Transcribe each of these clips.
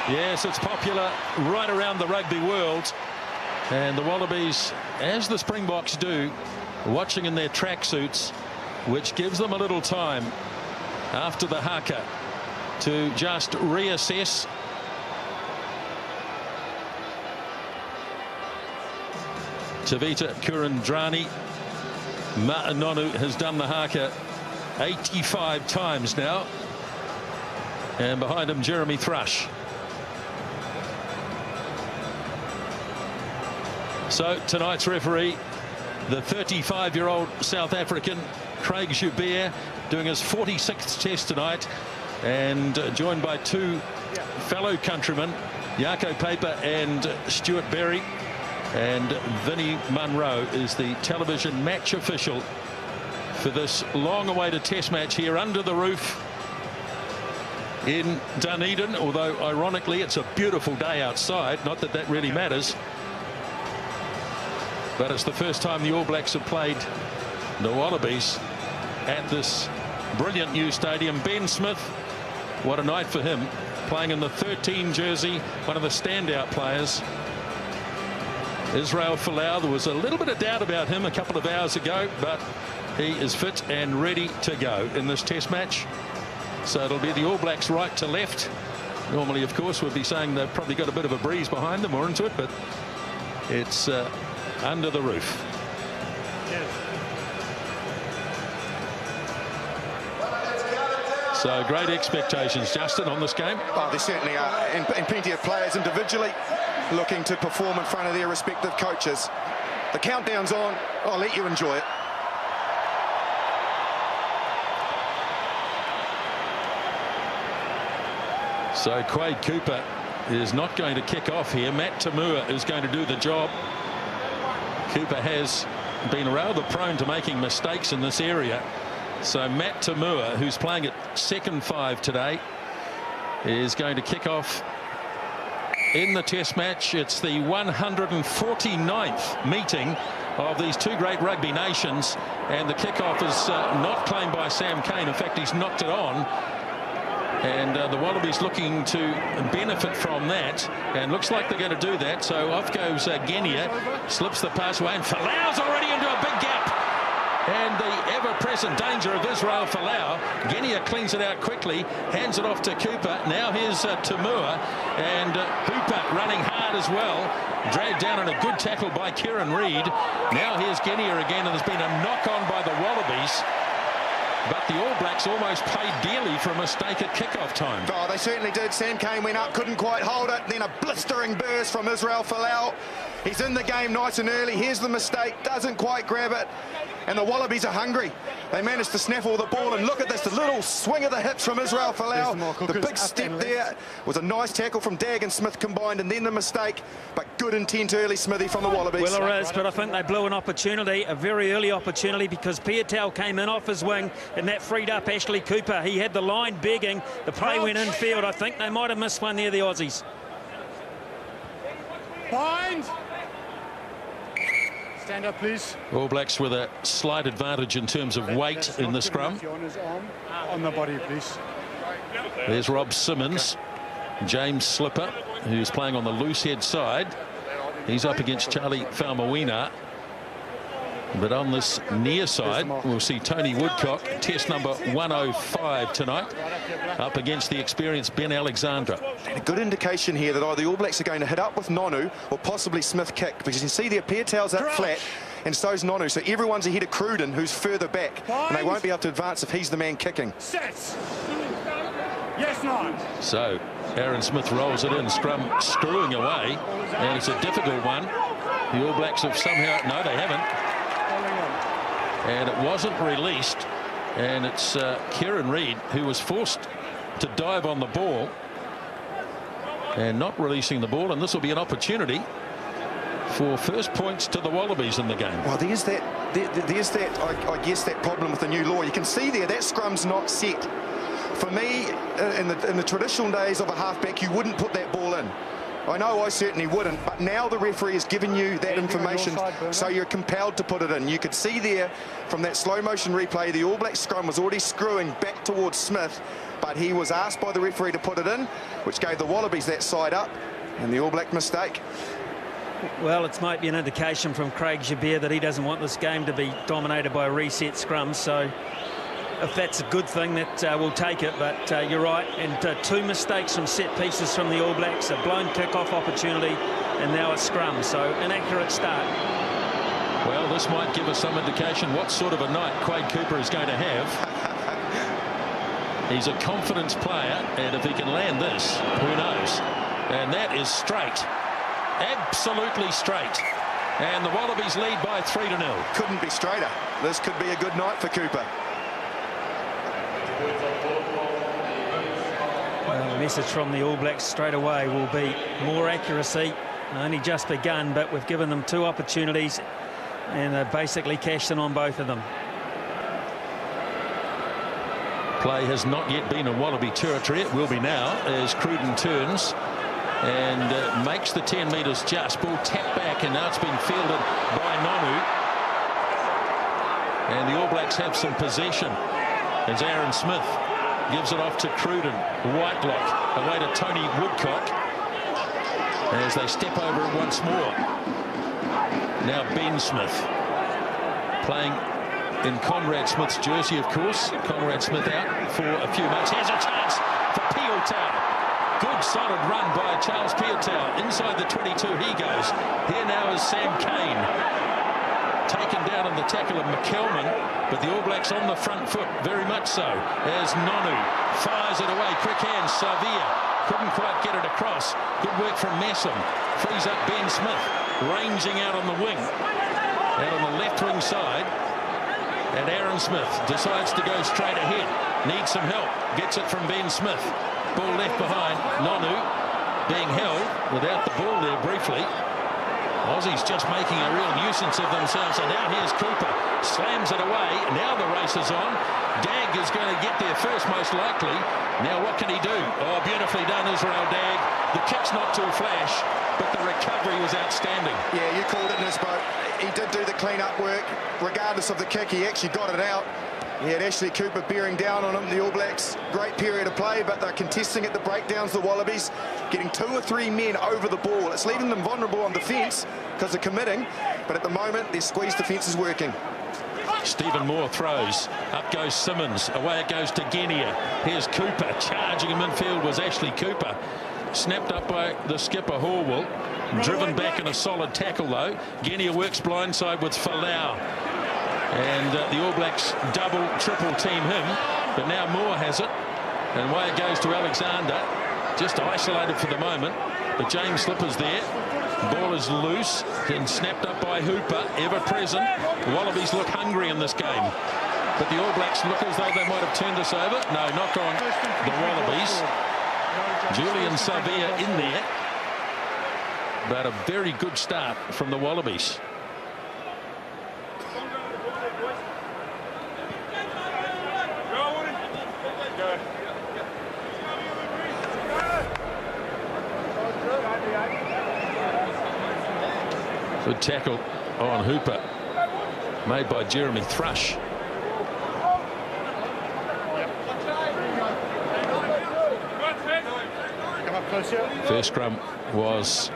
Yes, it's popular right around the rugby world. And the Wallabies, as the Springboks do, watching in their tracksuits, which gives them a little time after the haka to just reassess. Tavita Kurandrani Ma'anonu has done the haka 85 times now. And behind him, Jeremy Thrush. So tonight's referee, the 35-year-old South African Craig Joubert, doing his 46th test tonight, and joined by two fellow countrymen, Jaco Paper and Stuart Berry. And Vinnie Munro is the television match official for this long-awaited test match here under the roof in Dunedin, although ironically it's a beautiful day outside. Not that that really matters, but it's the first time the All Blacks have played the Wallabies at this brilliant new stadium. Ben Smith, what a night for him, playing in the 13 jersey, one of the standout players. Israel Folau, there was a little bit of doubt about him a couple of hours ago, but he is fit and ready to go in this test match. So it'll be the All Blacks right to left. Normally, of course, we'd be saying they've probably got a bit of a breeze behind them or into it, but it's under the roof. So great expectations, Justin, on this game. Oh, there certainly are, and plenty of players individually looking to perform in front of their respective coaches. The countdown's on. I'll let you enjoy it. So Quade Cooper is not going to kick off here. Matt Tamua is going to do the job. Cooper has been rather prone to making mistakes in this area. So Matt Tamua, who's playing at second five today, is going to kick off in the test match. It's the 149th meeting of these two great rugby nations, and the kickoff is not claimed by Sam Cane. In fact, he's knocked it on. And the Wallabies looking to benefit from that, and looks like they're going to do that. So off goes Genia, slips the pass away, and Folau's already into a big gap. And the ever-present danger of Israel Folau. Genia cleans it out quickly, hands it off to Cooper. Now here's Tamua, and Hooper running hard as well. Dragged down in a good tackle by Kieran Reid. Now here's Genia again, and there's been a knock-on by the Wallabies. But the All Blacks almost paid dearly for a mistake at kickoff time. Oh, they certainly did. Sam Cane went up, couldn't quite hold it. Then a blistering burst from Israel Folau. He's in the game nice and early. Here's the mistake, doesn't quite grab it. And the Wallabies are hungry. They managed to snaffle the ball, and look at this, the little swing of the hips from Israel Folau. The big step there was a nice tackle from Dag and Smith combined, and then the mistake. But good intent early, Smithy, from the Wallabies. Well, it is, but I think they blew an opportunity, a very early opportunity, because Piatel came in off his wing, and that freed up Ashley Cooper. He had the line begging. The play went infield. I think they might have missed one there, the Aussies. Bind. Stand up, please. All Blacks with a slight advantage in terms of weight in the scrum. On the body, please. There's Rob Simmons. James Slipper, who's playing on the loose head side. He's up against Charlie Faumuina. But on this near side, we'll see Tony Woodcock, test number 105 tonight, up against the experienced Ben Alexandra. And a good indication here that either the All Blacks are going to hit up with Nonu or possibly Smith kick, because you can see their Piatel's up flat, and so's Nonu. So everyone's ahead of Cruden, who's further back, and they won't be able to advance if he's the man kicking. Sets. Yes, no. So Aaron Smith rolls it in, scrum screwing away, and it's a difficult one. The All Blacks have somehow, no, they haven't. And it wasn't released, and it's Kieran Reid who was forced to dive on the ball and not releasing the ball, and this will be an opportunity for first points to the Wallabies in the game. Well, there's that, I guess, that problem with the new law. You can see there that scrum's not set. For me, in the traditional days of a halfback, you wouldn't put that ball in. I know I certainly wouldn't, but now the referee has given you that information, so you're compelled to put it in. You could see there from that slow motion replay, the All Black scrum was already screwing back towards Smith, but he was asked by the referee to put it in, which gave the Wallabies that side up, and the All Black mistake. Well, it might be an indication from Craig Jabir that he doesn't want this game to be dominated by a reset scrum, so if that's a good thing, that we'll take it. But you're right, and 2 mistakes from set pieces from the All Blacks, a blown kick-off opportunity, and now a scrum, so inaccurate start. Well, this might give us some indication what sort of a night Quade Cooper is going to have. He's a confidence player, and if he can land this, who knows? And that is straight. Absolutely straight. And the Wallabies lead by 3-0. Couldn't be straighter. This could be a good night for Cooper. The message from the All Blacks straight away will be more accuracy. Only just begun, but we've given them 2 opportunities, and they've basically cashed in on both of them. Play has not yet been in Wallaby territory. It will be now as Cruden turns and makes the 10 metres just. Ball tapped back, and now it's been fielded by Nonu. And the All Blacks have some possession as Aaron Smith gives it off to Cruden. Whitelock away to Tony Woodcock as they step over it once more. Now Ben Smith playing in Conrad Smith's jersey, of course. Conrad Smith out for a few months. Here's a chance for Piotau. Good solid run by Charles Piotau. Inside the 22 he goes. Here now is Sam Cane. Taken down on the tackle of McKelman, but the All Blacks on the front foot, very much so, as Nonu fires it away. Quick hands, Savea couldn't quite get it across. Good work from Messam. Frees up Ben Smith, ranging out on the wing. Out on the left wing side. And Aaron Smith decides to go straight ahead. Needs some help. Gets it from Ben Smith. Ball left behind. Nonu being held without the ball there briefly. Aussies just making a real nuisance of themselves. And now here's Cooper. Slams it away. Now the race is on. Dag is going to get there first, most likely. Now what can he do? Oh, beautifully done, Israel Dag. The kick's not too flash, but the recovery was outstanding. Yeah, you called it, Nisbo. He did do the clean-up work. Regardless of the kick, he actually got it out. He had Ashley Cooper bearing down on him. The All Blacks, great period of play, but they're contesting at the breakdowns, the Wallabies, getting 2 or 3 men over the ball. It's leaving them vulnerable on defence because they're committing, but at the moment, their squeeze defence is working. Stephen Moore throws. Up goes Simmons. Away it goes to Genia. Here's Cooper. Charging him in midfield was Ashley Cooper. Snapped up by the skipper Horwell. Driven back in a solid tackle though. Genia works blindside with Falau. And the All Blacks double, triple team him. But now Moore has it. And away it goes to Alexander. Just isolated for the moment. But James Slipper's there. Ball is loose and snapped up by Hooper, ever present. The Wallabies look hungry in this game. But the All Blacks look as though they might have turned this over. No, knock on the Wallabies. Julian Savea in there. But a very good start from the Wallabies. Good tackle on Hooper, made by Jeremy Thrush. First scrum was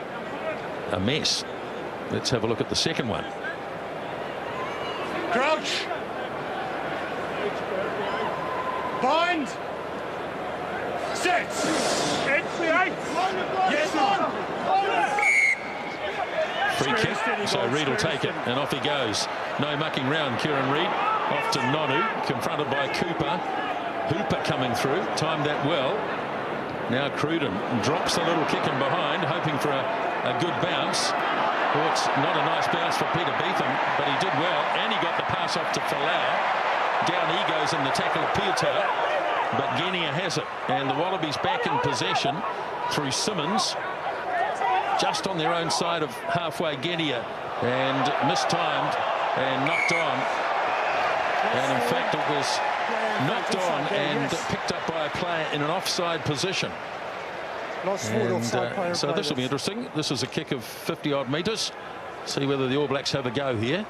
a mess. Let's have a look at the second one. Crouch. Bind. Set. Yes, on. Free kick, so Reid will take it, and off he goes. No mucking round, Kieran Reid. Off to Nonu, confronted by Cooper. Hooper coming through, timed that well. Now Cruden drops the little kick in behind, hoping for a good bounce. Oh, it's not a nice bounce for Peter Beetham, but he did well, and he got the pass off to Falau. Down he goes in the tackle of Piotau, but Genia has it, and the Wallabies back in possession through Simmons. Just on their own side of halfway, Genia, and mistimed and knocked on. And in fact, it was knocked on and picked up by a player in an offside position. Lost forward offside player. So this will be interesting. This is a kick of 50-odd metres. See whether the All Blacks have a go here.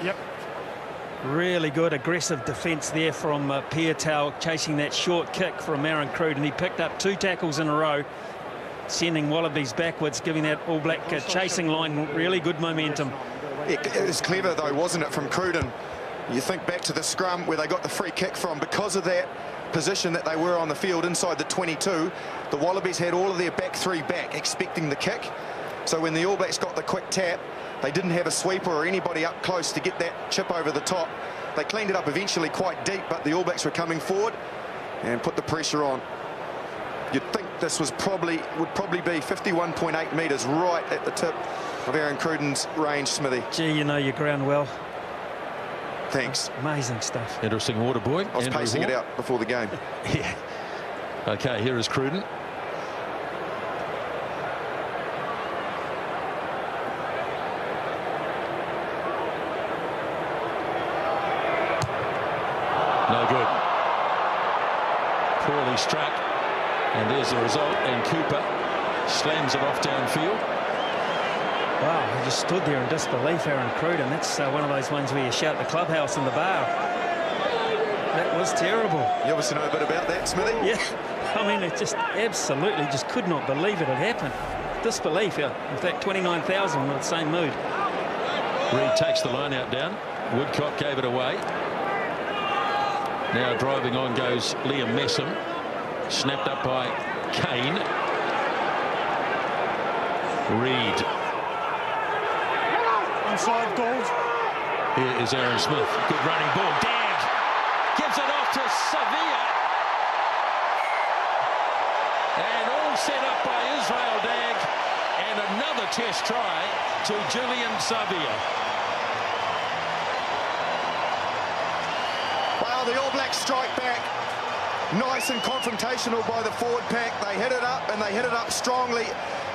Yep. Really good aggressive defence there from Piatau, chasing that short kick from Aaron Cruden. He picked up 2 tackles in a row, sending Wallabies backwards, giving that All Black chasing line really good momentum. It was clever, though, wasn't it, from Cruden? You think back to the scrum where they got the free kick from. Because of that position that they were on the field inside the 22, the Wallabies had all of their back 3 back, expecting the kick. So when the All Blacks got the quick tap, they didn't have a sweeper or anybody up close to get that chip over the top. They cleaned it up eventually quite deep, but the All Blacks were coming forward and put the pressure on. You'd think this would probably be 51.8 metres right at the tip of Aaron Cruden's range, Smithy. Gee, you know your ground well. Thanks. Amazing stuff. Interesting water boy. I was pacing it out before the game. Yeah. Okay, here is Cruden. No good. Poorly struck. And there's the result. And Cooper slams it off downfield. Wow, he just stood there in disbelief, Aaron Cruden. That's one of those ones where you shout the clubhouse in the bar. That was terrible. You obviously know a bit about that, Smithy. Yeah, I mean, it just absolutely just could not believe it had happened. Disbelief. In fact, 29,000 were in the same mood. Reid takes the line out down. Woodcock gave it away. Now driving on goes Liam Messam. Snapped up by Kane. Reid. Inside goals. Here is Aaron Smith. Good running ball. Dag gives it off to Savea. And all set up by Israel Dag. And another test try to Julian Savea. Well, the All Blacks strike back. Nice and confrontational by the forward pack. They hit it up, and they hit it up strongly.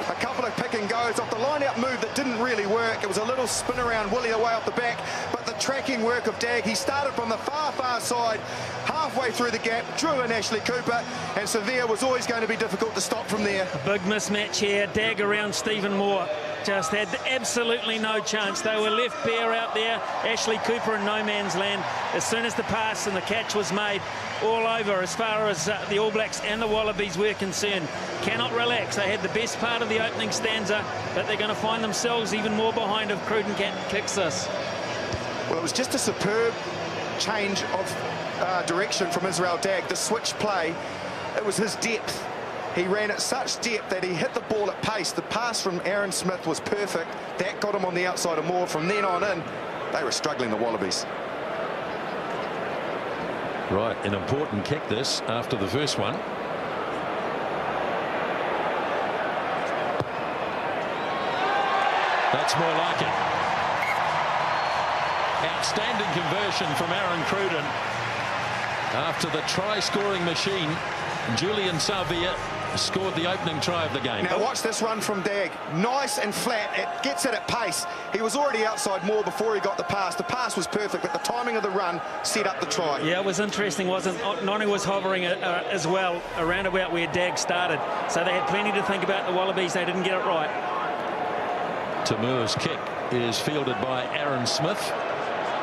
A couple of pick and goes off the line-out move that didn't really work. It was a little spin around Willie away off the back, but the tracking work of Dag, he started from the far side, halfway through the gap, drew in Ashley Cooper, and Savea was always going to be difficult to stop from there. A big mismatch here. Dag around Stephen Moore. Just had absolutely no chance. They were left bare out there. Ashley Cooper in no man's land. As soon as the pass and the catch was made, all over as far as the All Blacks and the Wallabies were concerned. Cannot relax. They had the best part of the opening stanza, but they're going to find themselves even more behind if Cruden kicks this. Well, it was just a superb change of direction from Israel Dag. The switch play, it was his depth. He ran at such depth that he hit the ball at pace. The pass from Aaron Smith was perfect. That got him on the outside of Moore. From then on in, they were struggling, the Wallabies. Right, an important kick this after the first one. That's more like it. Outstanding conversion from Aaron Cruden. After the try-scoring machine, Julian Savea scored the opening try of the game. Now watch this run from Dag. Nice and flat. It gets it at pace. He was already outside Moore before he got the pass. The pass was perfect, but the timing of the run set up the try. Yeah, it was interesting, wasn't it? Noni was hovering as well around about where Dag started. So they had plenty to think about the Wallabies. They didn't get it right. Tamua's kick is fielded by Aaron Smith,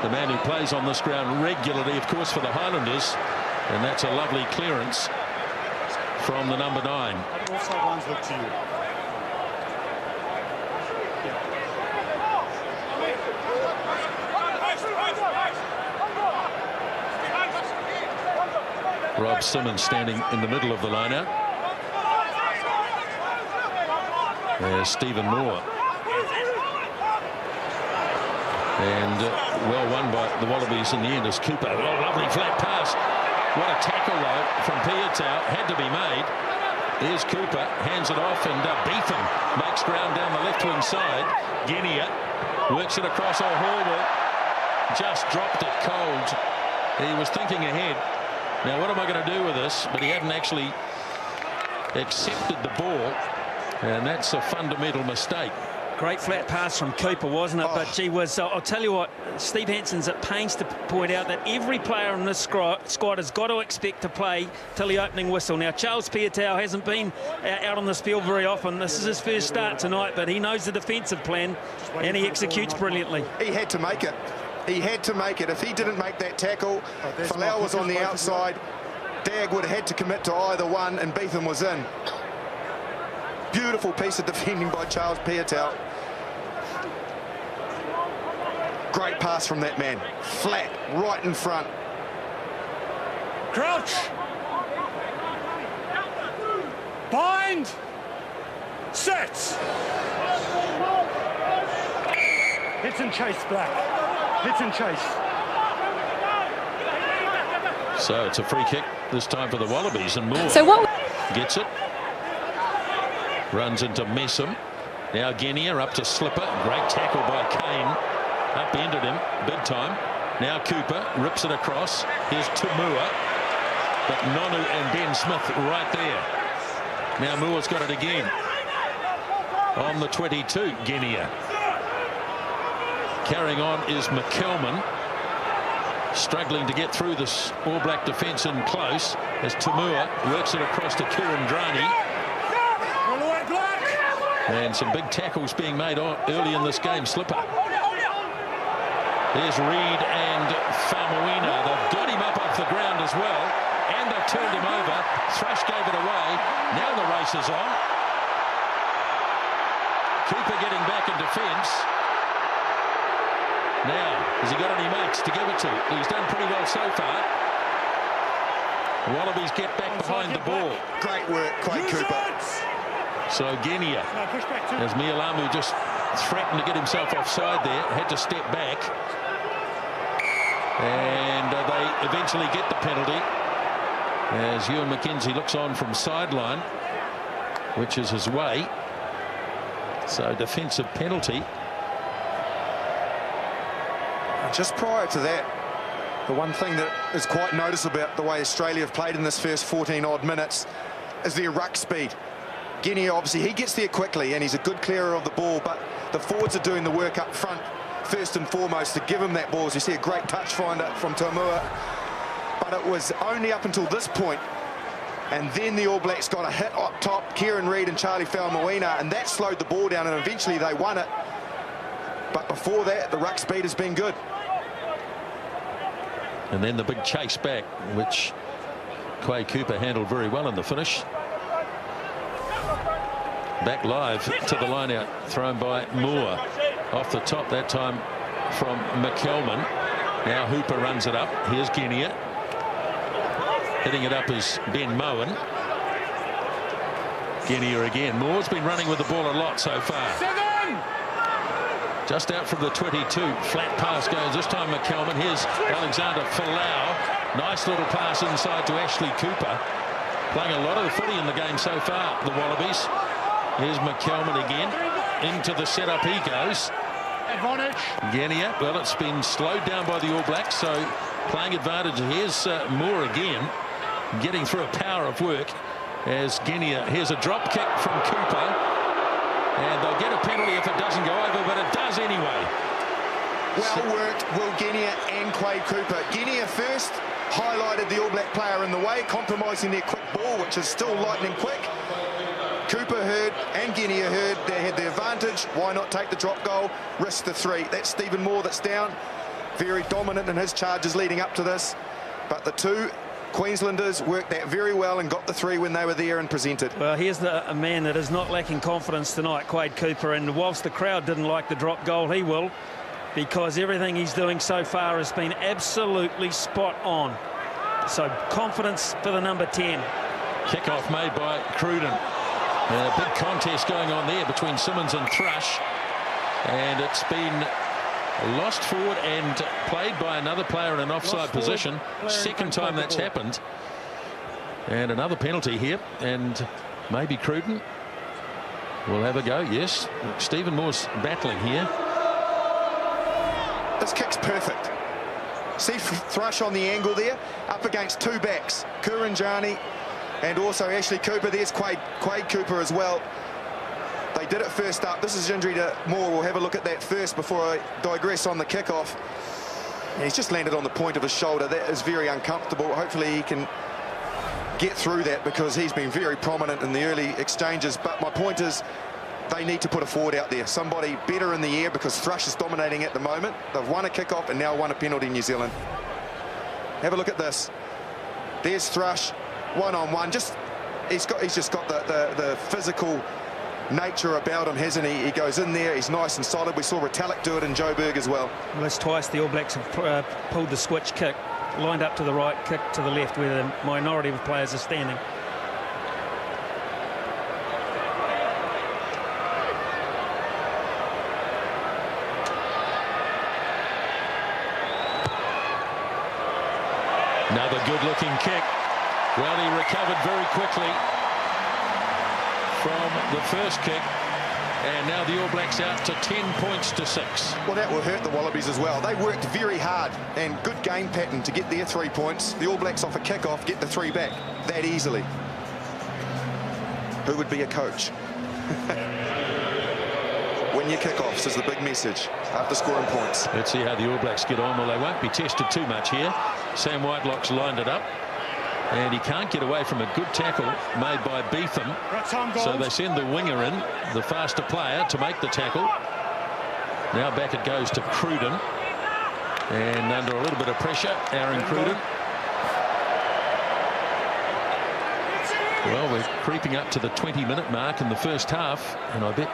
the man who plays on this ground regularly, of course, for the Highlanders. And that's a lovely clearance from the number 9. Offside lines look to you. Rob Simmons standing in the middle of the line-out. There's Stephen Moore. And well won by the Wallabies in the end as Cooper. Oh, lovely flat pass. What a tackle, though, from Piatau. Had to be made. Here's Cooper. Hands it off, and Beetham makes ground down the left-wing side. Guinea works it across O'Horwell. Just dropped it cold. He was thinking ahead. Now, what am I going to do with this? But he hadn't actually accepted the ball. And that's a fundamental mistake. Great flat pass from Cooper, wasn't it? But gee whiz, I'll tell you what, Steve Hanson's at pains to point out that every player in this squad has got to expect to play till the opening whistle. Now, Charles Piutau hasn't been out on this field very often. This is his first start tonight, but he knows the defensive plan and he executes brilliantly. He had to make it. He had to make it. If he didn't make that tackle, Folau was on the outside. Dag would have had to commit to either one, and Beetham was in. Beautiful piece of defending by Charles Piutau. Great pass from that man. Flat, right in front. Crouch. Bind. Set. Hits and chase, Black. Hits and chase. So it's a free kick this time for the Wallabies, and Moore gets it. Runs into Messam. Now Genia up to Slipper. Great tackle by Kane. Upended him big time. Now Cooper rips it across. Here's Tamua. But Nonu and Ben Smith right there. Now Moore's got it again. On the 22, Genia. Carrying on is McKelman. Struggling to get through this All Black defence in close as Tamua works it across to Kieran Draney. And some big tackles being made early in this game. Slipper. There's Reid and Faumuina. They've got him up off the ground as well. And they've turned him over. Thrush gave it away. Now the race is on. Cooper getting back in defence. Now, has he got any mates to give it to? He's done pretty well so far. Wallabies get back behind the ball. Great work, Quade Cooper. So Genia, as Mialamu just threatened to get himself offside there, had to step back. And they eventually get the penalty as Ewan McKenzie looks on from sideline, which is his way. So defensive penalty. Just prior to that, the one thing that is quite noticeable about the way Australia have played in this first 14 odd minutes is their ruck speed. Genia, obviously, he gets there quickly and he's a good clearer of the ball, but the forwards are doing the work up front first and foremost to give him that ball. As you see, a great touch finder from Tamua, but it was only up until this point, and then the All Blacks got a hit up top, Kieran Reid and Charlie Faumuina, and that slowed the ball down, and eventually they won it. But before that, the ruck speed has been good. And then the big chase back, which Quade Cooper handled very well in the finish. Back live to the line out, thrown by Moore. Off the top that time from McKelman. Now Hooper runs it up. Here's Genia. Hitting it up is Ben Moen. Genia again. Moore's been running with the ball a lot so far. Just out from the 22. Flat pass goes this time McKelman. Here's Alexander Folau. Nice little pass inside to Ashley Cooper. Playing a lot of the footy in the game so far, the Wallabies. Here's McKelman again. Into the setup he goes. Advantage. Genia, well, it's been slowed down by the All Blacks, so playing advantage. Here's Moore again, getting through a power of work as Genia. Here's a drop kick from Cooper, and they'll get a penalty if it doesn't go over, but it does anyway. Well worked, Will Genia and Quade Cooper. Genia first highlighted the All Black player in the way, compromising their quick ball, which is still lightning quick. Cooper heard and Genia heard they had the advantage. Why not take the drop goal, risk the three? That's Stephen Moore that's down. Very dominant in his charges leading up to this. But the two Queenslanders worked that very well and got the three when they were there and presented. Well, here's a man that is not lacking confidence tonight, Quade Cooper. And whilst the crowd didn't like the drop goal, he will, because everything he's doing so far has been absolutely spot on. So confidence for the number 10. Kickoff made by Cruden. A big contest going on there between Simmons and Thrush, and it's been lost forward and played by another player in an offside position. Second time that's happened, and another penalty here, and maybe Cruden will have a go. Yes, Stephen Moore's battling here. This kick's perfect. See Thrush on the angle there, up against two backs, Kuranjani and also Ashley Cooper. There's Quade Cooper as well. They did it first up. This is injury to Moore. We'll have a look at that first before I digress on the kickoff. And he's just landed on the point of his shoulder. That is very uncomfortable. Hopefully he can get through that, because he's been very prominent in the early exchanges. But my point is, they need to put a forward out there, somebody better in the air, because Thrush is dominating at the moment. They've won a kickoff and now won a penalty, New Zealand. Have a look at this. There's Thrush, one-on-one. He's just got the physical nature about him, hasn't he? He goes in there, he's nice and solid. We saw Retallick do it in Joburg as well. Well, that's twice the All Blacks have pulled the switch kick, lined up to the right, kick to the left, where the minority of players are standing. Another good-looking kick. Well, he recovered very quickly from the first kick, and now the All Blacks out to 10 points to 6. Well, that will hurt the Wallabies as well. They worked very hard and good game pattern to get their 3 points. The All Blacks off a kick-off get the 3 back that easily. Who would be a coach? Win your kickoffs is the big message after scoring points. Let's see how the All Blacks get on. Well, they won't be tested too much here. Sam Whitelock's lined it up, and he can't get away from a good tackle made by Beetham. So they send the winger in, the faster player, to make the tackle. Now back it goes to Cruden, and under a little bit of pressure, Aaron Cruden. Well, we're creeping up to the 20-minute mark in the first half, and I bet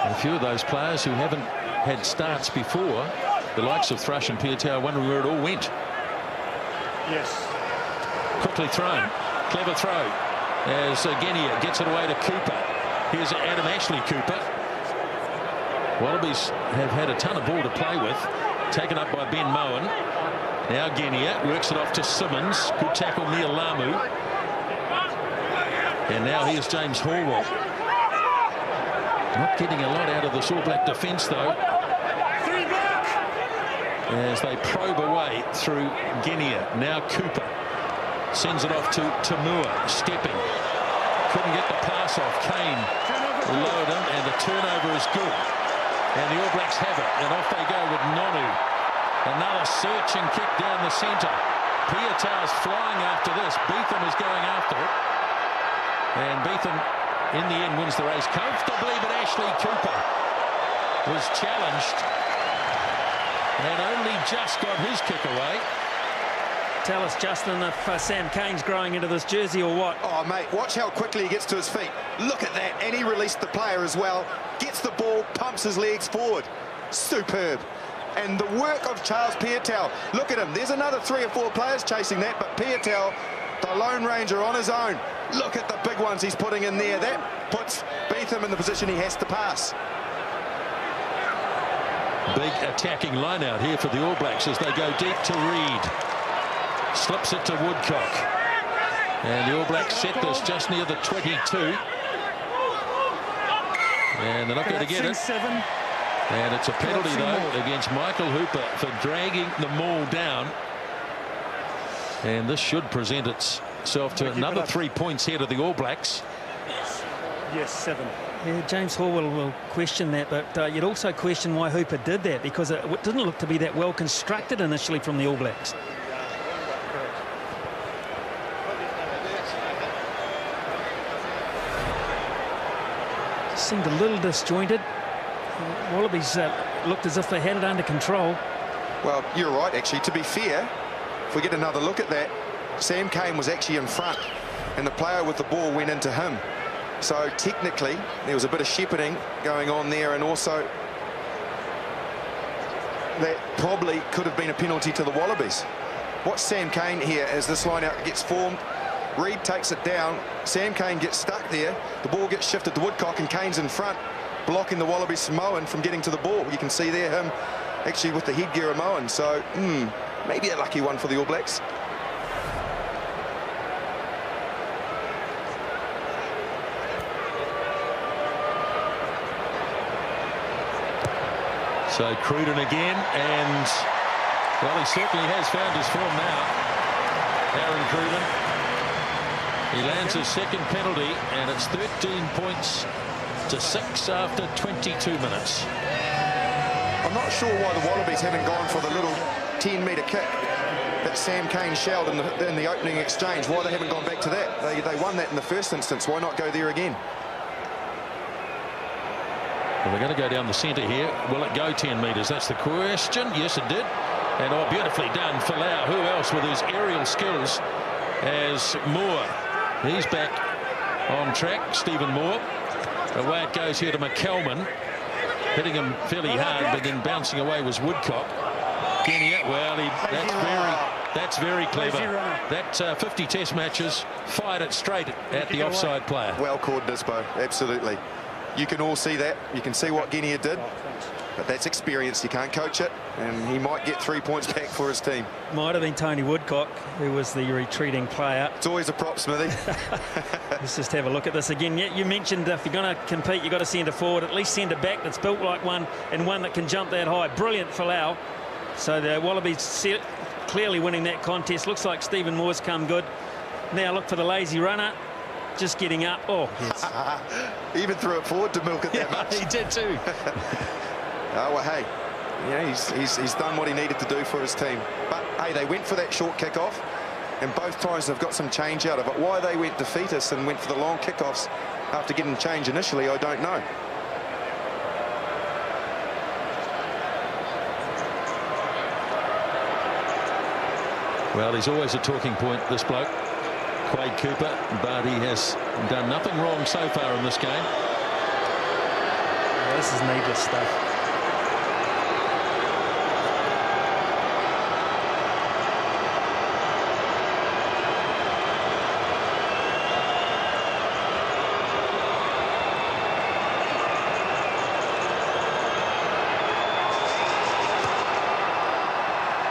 a few of those players who haven't had starts before, the likes of Thrush and Piutau, are wondering where it all went. Yes. Quickly thrown. Clever throw as Genia gets it away to Cooper. Here's Adam Ashley Cooper. Wallabies have had a ton of ball to play with. Taken up by Ben Moen. Now Genia works it off to Simmons. Good tackle near Lamu. And now here's James Horwell. Not getting a lot out of this All Black defence, though, as they probe away through Genia. Now Cooper sends it off to Tamua, stepping. Couldn't get the pass off. Kane lowered him, and the turnover is good. And the All Blacks have it, and off they go with Nonu. Another searching kick down the centre. Piutau's flying after this. Beetham is going after it. And Beetham, in the end, wins the race comfortably, but Ashley Cooper was challenged and only just got his kick away. Tell us, Justin, if Sam Kane's growing into this jersey or what. Oh, mate, watch how quickly he gets to his feet. Look at that, and he released the player as well. Gets the ball, pumps his legs forward. Superb. And the work of Charles Piutau. Look at him. There's another 3 or 4 players chasing that, but Piutau, the Lone Ranger, on his own. Look at the big ones he's putting in there. That puts Beetham in the position he has to pass. Big attacking line out here for the All Blacks as they go deep to Reid. Slips it to Woodcock. And the All Blacks set this just near the 22. And they're not going to get it. And it's a penalty, though, against Michael Hooper for dragging the maul down. And this should present itself to another 3 points here to the All Blacks. Yes, 7. Yeah, James Horwell will question that, but you'd also question why Hooper did that, because it didn't look to be that well constructed initially from the All Blacks. Seemed a little disjointed. Wallabies looked as if they had it under control. Well, you're right, actually. To be fair, if we get another look at that, Sam Cane was actually in front, and the player with the ball went into him. So technically, there was a bit of shepherding going on there, and also that probably could have been a penalty to the Wallabies. Watch Sam Cane here as this line out gets formed. Reid takes it down. Sam Cane gets stuck there. The ball gets shifted to Woodcock, and Kane's in front, blocking the Wallabies Samoan from getting to the ball. You can see there him actually with the headgear of Moen. So maybe a lucky one for the All Blacks. So Cruden again, and well, he certainly has found his form now, Aaron Cruden. He lands his second penalty, and it's 13 points to 6 after 22 minutes. I'm not sure why the Wallabies haven't gone for the little 10-metre kick that Sam Cane shelled in the opening exchange. Why they haven't gone back to that? They won that in the first instance. Why not go there again? Well, they're going to go down the centre here. Will it go 10 metres? That's the question. Yes, it did. And oh, beautifully done. Folau, who else with his aerial skills as Moore. He's back on track, Stephen Moore. Away it goes here to McKelman. Hitting him fairly hard, but then bouncing away was Woodcock. Genia, well, that's very clever. That 50 test matches fired it straight at the offside player. Well called, Nisbo, absolutely. You can all see that. You can see what Genia did. But that's experience. You can't coach it. And he might get 3 points back for his team. Might have been Tony Woodcock, who was the retreating player. It's always a prop, Smithy. Let's just have a look at this again. You mentioned if you're going to compete, you've got to send a forward, at least send a back that's built like one and one that can jump that high. Brilliant Folau. So the Wallabies clearly winning that contest. Looks like Stephen Moore's come good. Now look for the lazy runner. Just getting up. Oh, yes. Even threw it forward to milk it that much. He did too. Oh, well, hey, yeah, he's done what he needed to do for his team. But, hey, they went for that short kickoff, and both times they've got some change out of it. Why they went defeatist and went for the long kickoffs after getting change initially, I don't know. Well, he's always a talking point, this bloke, Quade Cooper, but he has done nothing wrong so far in this game. Well, this is needless stuff.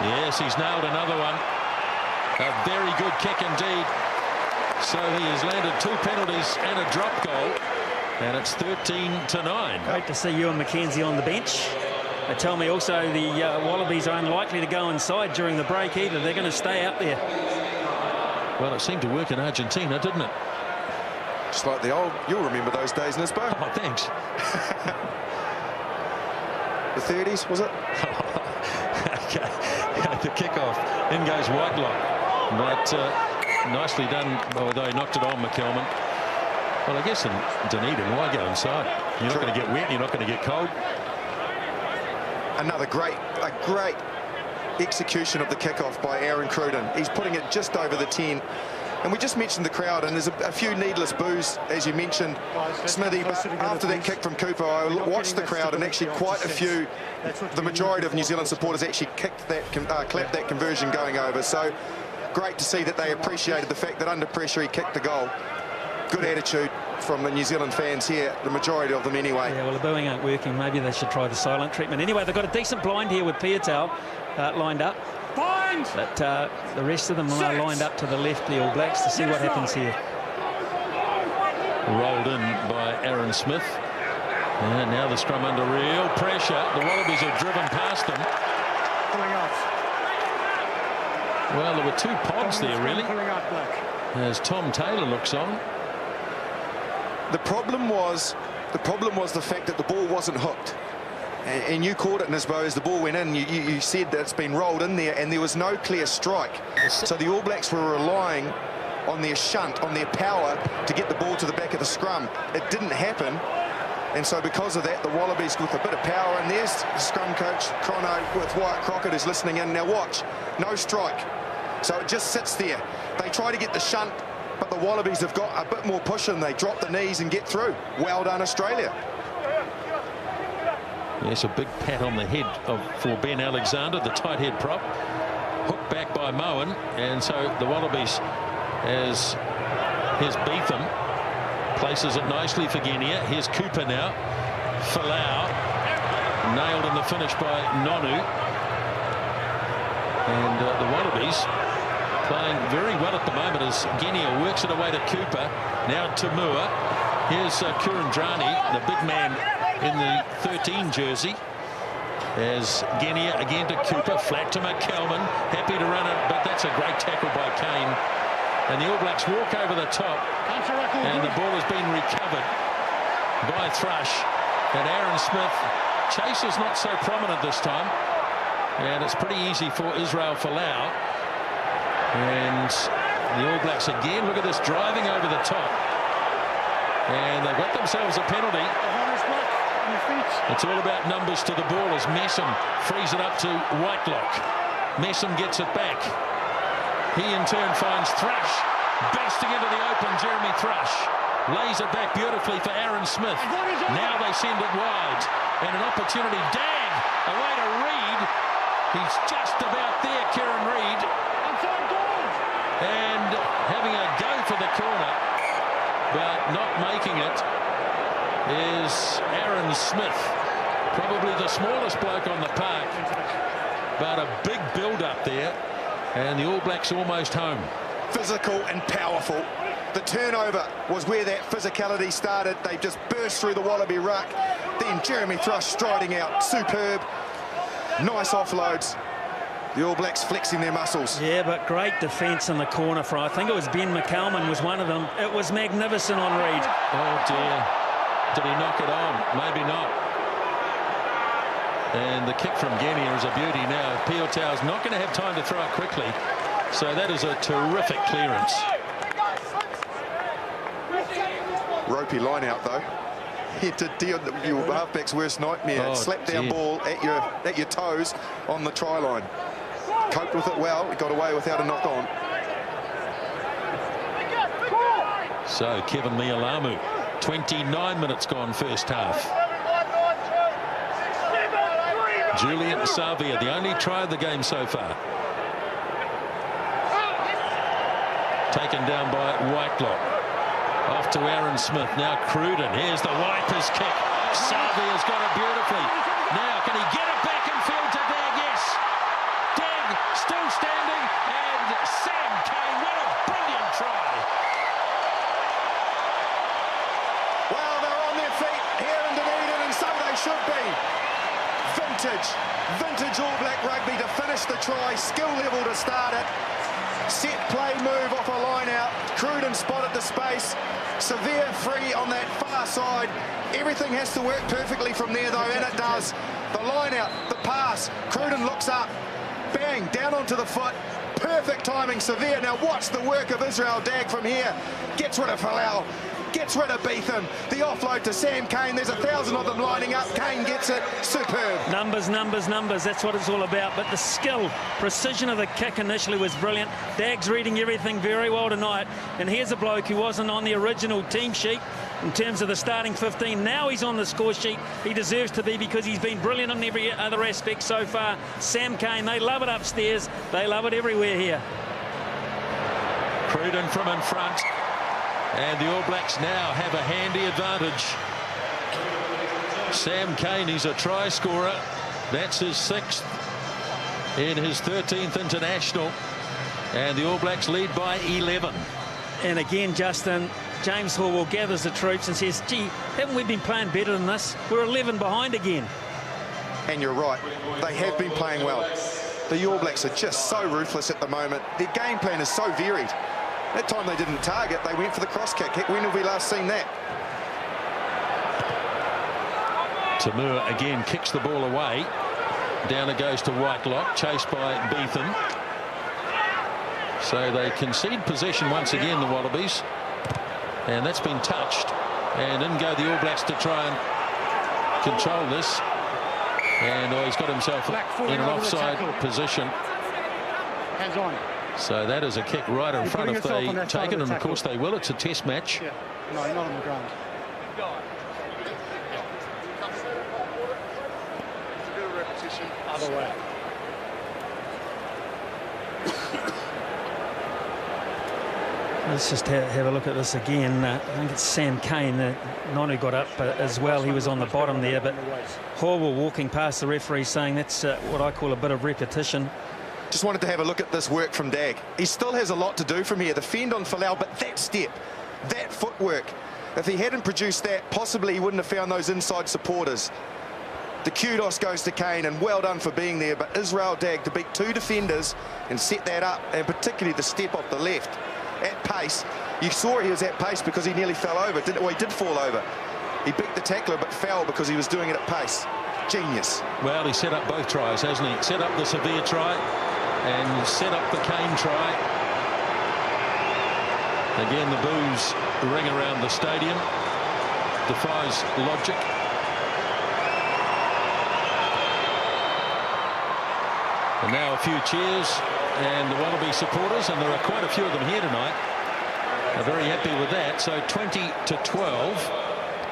Yes, he's nailed another one. A very good kick indeed. So he has landed 2 penalties and a drop goal, and it's 13-9. Great to see Ewan McKenzie on the bench. They tell me also the Wallabies are unlikely to go inside during the break either. They're going to stay out there. Well, it seemed to work in Argentina, didn't it? Just like the old, you'll remember those days, Nisbo. Oh, thanks. The 30s, was it? Okay. The kickoff. In goes Whitelock. But nicely done, although he knocked it on McKelman. Well, I guess in Dunedin, why go inside? You're not going to get wet, you're not going to get cold. Another great execution of the kickoff by Aaron Cruden. He's putting it just over the 10. And we just mentioned the crowd, and there's a few needless boos, as you mentioned, Smithy. But after that kick from Cooper, I watched the crowd, and actually quite a few, the majority of New Zealand supporters actually kicked that, clapped that conversion going over. So great to see that they appreciated the fact that under pressure he kicked the goal. Good attitude from the New Zealand fans here, the majority of them anyway. Yeah, well, the booing ain't working. Maybe they should try the silent treatment. Anyway, they've got a decent blind here with Piatel lined up. But the rest of them are lined up to the left, the All Blacks, to see what happens here. Rolled in by Aaron Smith. And now the scrum under real pressure. The Wallabies have driven past them. Well, there were 2 pods there, really, as Tom Taylor looks on. The problem was the fact that the ball wasn't hooked. And you called it, Nisbo, as the ball went in. You said that it's been rolled in there, and there was no clear strike. So the All Blacks were relying on their shunt, on their power, to get the ball to the back of the scrum. It didn't happen. And so because of that, the Wallabies with a bit of power, and there's the scrum coach, Chrono, with Wyatt Crockett, who's listening in. Now watch, no strike. So it just sits there. They try to get the shunt, but the Wallabies have got a bit more push in. They drop the knees and get through. Well done, Australia. Yes, a big pat on the head for Ben Alexander, the tight head prop. Hooked back by Moen, and so the Wallabies, as here's Beetham, places it nicely for Genia. Here's Cooper now. Folau, nailed in the finish by Nonu. And the Wallabies playing very well at the moment as Genia works it away to Cooper. Now Tamua. Here's Kurandrani, the big man in the 13 jersey, as Genia again to Cooper, flat to McKelman, happy to run it, but that's a great tackle by Kane, and the All Blacks walk over the top, and the ball has been recovered by Thrush, and Aaron Smith. Chase is not so prominent this time, and it's pretty easy for Israel Folau. And the All Blacks again, look at this, driving over the top, and they've got themselves a penalty. It's all about numbers to the ball as Messam frees it up to Whitelock. Messam gets it back. He in turn finds Thrush, bursting into the open. Jeremy Thrush lays it back beautifully for Aaron Smith. Now they send it wide, and an opportunity. Dag away to Reid. He's just about there, Kieran Reid, and having a go for the corner, but not making it is Aaron Smith, probably the smallest bloke on the park, but a big build up there, and the All Blacks almost home. Physical and powerful. The turnover was where that physicality started. They just burst through the Wallaby ruck. Then Jeremy Thrush striding out, superb. Nice offloads. The All Blacks flexing their muscles. Yeah, but great defence in the corner for, I think it was Ben McCalman was one of them. It was magnificent on Reid. Oh dear. Did he knock it on? Maybe not. And the kick from Genia is a beauty now. Piotau's not going to have time to throw it quickly. So that is a terrific clearance. Ropey line out though. Hit to deal your halfback's worst nightmare. Oh, Slap down ball at your toes on the try line. Coped with it well. He got away without a knock on. So Kevin Mialamu, 29 minutes gone first half. Julian Savea, the only try of the game so far. Taken down by Whitelock. Off to Aaron Smith. Now Cruden. Here's the Wipers kick. Savea's got it beautifully. Now can he get it back in field to Dag? Yes. Dag still standing, and Sam Kane. What a brilliant try. Well, they're on their feet here in Dunedin, and so they should be. Vintage All Black rugby to finish the try. Skill level to start it. Set play move off a line out. Cruden spotted the space. Savea free on that far side. Everything has to work perfectly from there though, and it does. The line out, the pass. Cruden looks up. Bang, down onto the foot. Perfect timing, Savea. Now watch the work of Israel Dag from here. Gets rid of Folau. Gets rid of Beetham. The offload to Sam Kane. There's 1,000 of them lining up. Kane gets it. Superb. Numbers, numbers, numbers. That's what it's all about. But the skill, precision of the kick initially was brilliant. Dag's reading everything very well tonight. And here's a bloke who wasn't on the original team sheet in terms of the starting 15. Now he's on the score sheet. He deserves to be because he's been brilliant in every other aspect so far. Sam Kane, they love it upstairs. They love it everywhere here. Cruden from in front. And the All Blacks now have a handy advantage. Sam Kane, he's a try scorer. That's his 6th in his 13th international. And the All Blacks lead by 11. And again, Justin, James Horwell gathers the troops and says, gee, haven't we been playing better than this? We're 11 behind again. And you're right. They have been playing well. The All Blacks are just so ruthless at the moment. Their game plan is so varied. That time they didn't target, they went for the cross kick. When have we last seen that? Tamura again kicks the ball away. Down it goes to Whitelock, chased by Beetham. So they concede possession once again, the Wallabies. And that's been touched. And in go the All Blacks to try and control this. And he's got himself in an offside position. Hands on. So that is a kick right in front if they take it, and of course they will. It's a test match. Yeah. No, not on the ground. Other way. Let's just have a look at this again. I think it's Sam Kane. Nonu got up as well. He was on the bottom there, but Horwell walking past the referee saying that's what I call a bit of repetition. Just wanted to have a look at this work from Dag. He still has a lot to do from here. The fend on Folau, but that step, that footwork, if he hadn't produced that, possibly he wouldn't have found those inside supporters. The kudos goes to Kane, and well done for being there. But Israel Dag to beat 2 defenders and set that up, and particularly the step off the left at pace. You saw he was at pace because he nearly fell over. Well, he did fall over. He beat the tackler but fell because he was doing it at pace. Genius. Well, he set up both tries, hasn't he? Set up the Savea try and set up the Kane try. Again, the boos ring around the stadium. Defies logic. And now a few cheers, and the Wallaby supporters, and there are quite a few of them here tonight, are very happy with that. So 20-12,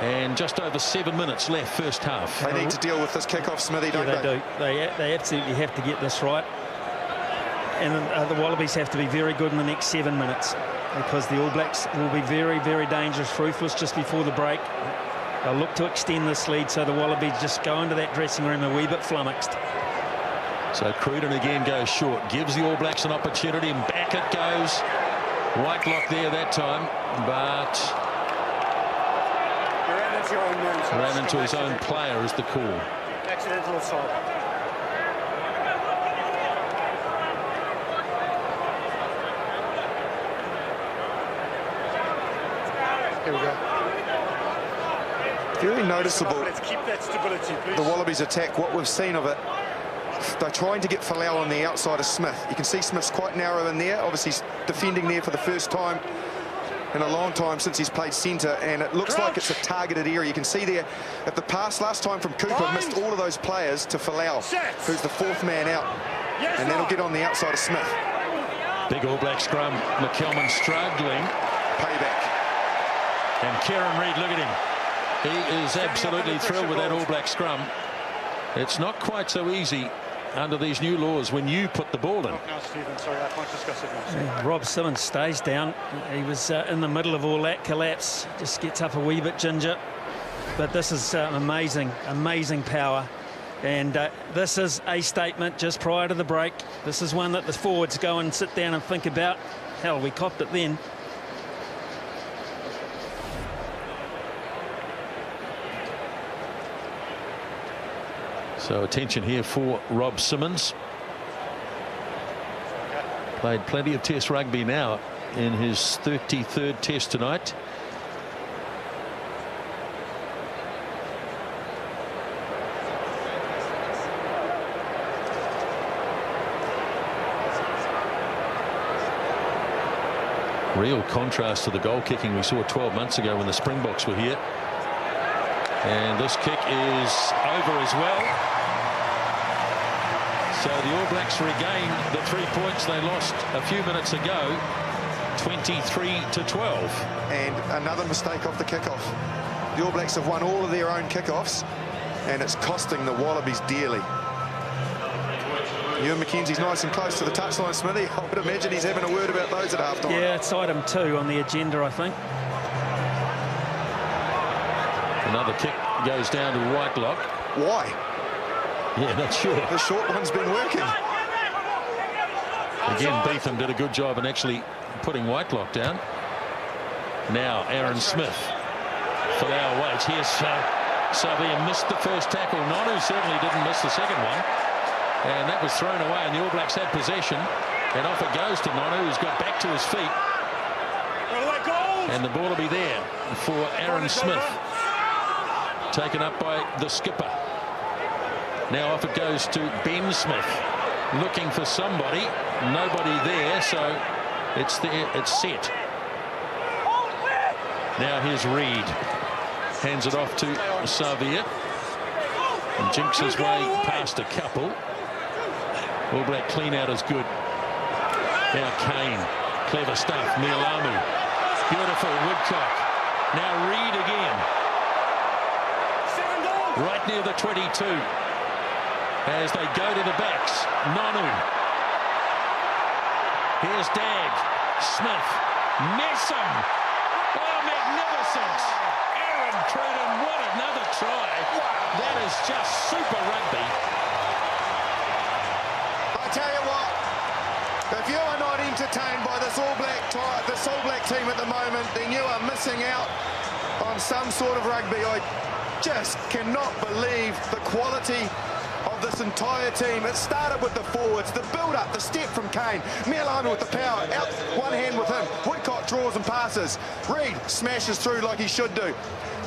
and just over 7 minutes left first half. They need to deal with this kick-off, Smithy, don't they? Do. They absolutely have to get this right. And the Wallabies have to be very good in the next 7 minutes, because the All Blacks will be very, very dangerous, ruthless just before the break. They'll look to extend this lead, so the Wallabies just go into that dressing room a wee bit flummoxed. So Cruden again goes short, gives the All Blacks an opportunity, and back it goes. Whitelock there that time, but ran into his own player is the call. Accidental assault. Here we go. Very noticeable. Let's keep that stability, please. The Wallabies attack, what we've seen of it. They're trying to get Folau on the outside of Smith. You can see Smith's quite narrow in there. Obviously, he's defending there for the first time in a long time since he's played centre, and it looks like it's a targeted area. You can see there at the pass last time from Cooper, missed all of those players to Folau, who's the fourth man out, and that'll get on the outside of Smith. Big All Black scrum. McKelman struggling. Payback. And Kieran Reid, look at him. He is absolutely thrilled with that All Black scrum. It's not quite so easy under these new laws when you put the ball in. Rob Simmons stays down. He was in the middle of all that collapse. Just gets up a wee bit ginger. But this is amazing, amazing power. And this is a statement just prior to the break. This is one that the forwards go and sit down and think about. Hell, we copped it then. So attention here for Rob Simmons. Played plenty of Test rugby now in his 33rd Test tonight. Real contrast to the goal kicking we saw 12 months ago when the Springboks were here. And this kick is over as well. So the All Blacks regain the 3 points they lost a few minutes ago, 23-12. And another mistake off the kickoff. The All Blacks have won all of their own kickoffs, and it's costing the Wallabies dearly. Ewan McKenzie's nice and close to the touchline, Smithy. I would imagine he's having a word about those at halftime. Yeah, it's item 2 on the agenda, I think. Another kick goes down to Whitelock. Why? Yeah, not sure. The short one's been working. Again, Beetham did a good job in actually putting Whitelock down. Now Aaron Smith. Folau waits. Here's Savea missed the first tackle. Nonu certainly didn't miss the second one. And that was thrown away, and the All Blacks had possession. And off it goes to Nonu, who's got back to his feet. And the ball will be there for Aaron Smith. Taken up by the skipper. Now off it goes to Ben Smith, looking for somebody. Nobody there, so it's there. It's set. Now here's Reid. Hands it off to Savea. And jinks his way past a couple. All Black clean out is good. Now Kane. Clever stuff. Mialamu. Beautiful. Woodcock. Now Reid again. Right near the 22. As they go to the backs. Nonu. Here's Dag. Smith. Messam. Oh, magnificent. Aaron Cruden, what another try. That is just super rugby. I tell you what, if you are not entertained by this All Black team at the moment, then you are missing out on some sort of rugby. I just cannot believe the quality of of this entire team. It started with the forwards, the build-up, the step from Kane. Mealamu with the power, out one hand with him. Woodcock draws and passes. Reid smashes through like he should do.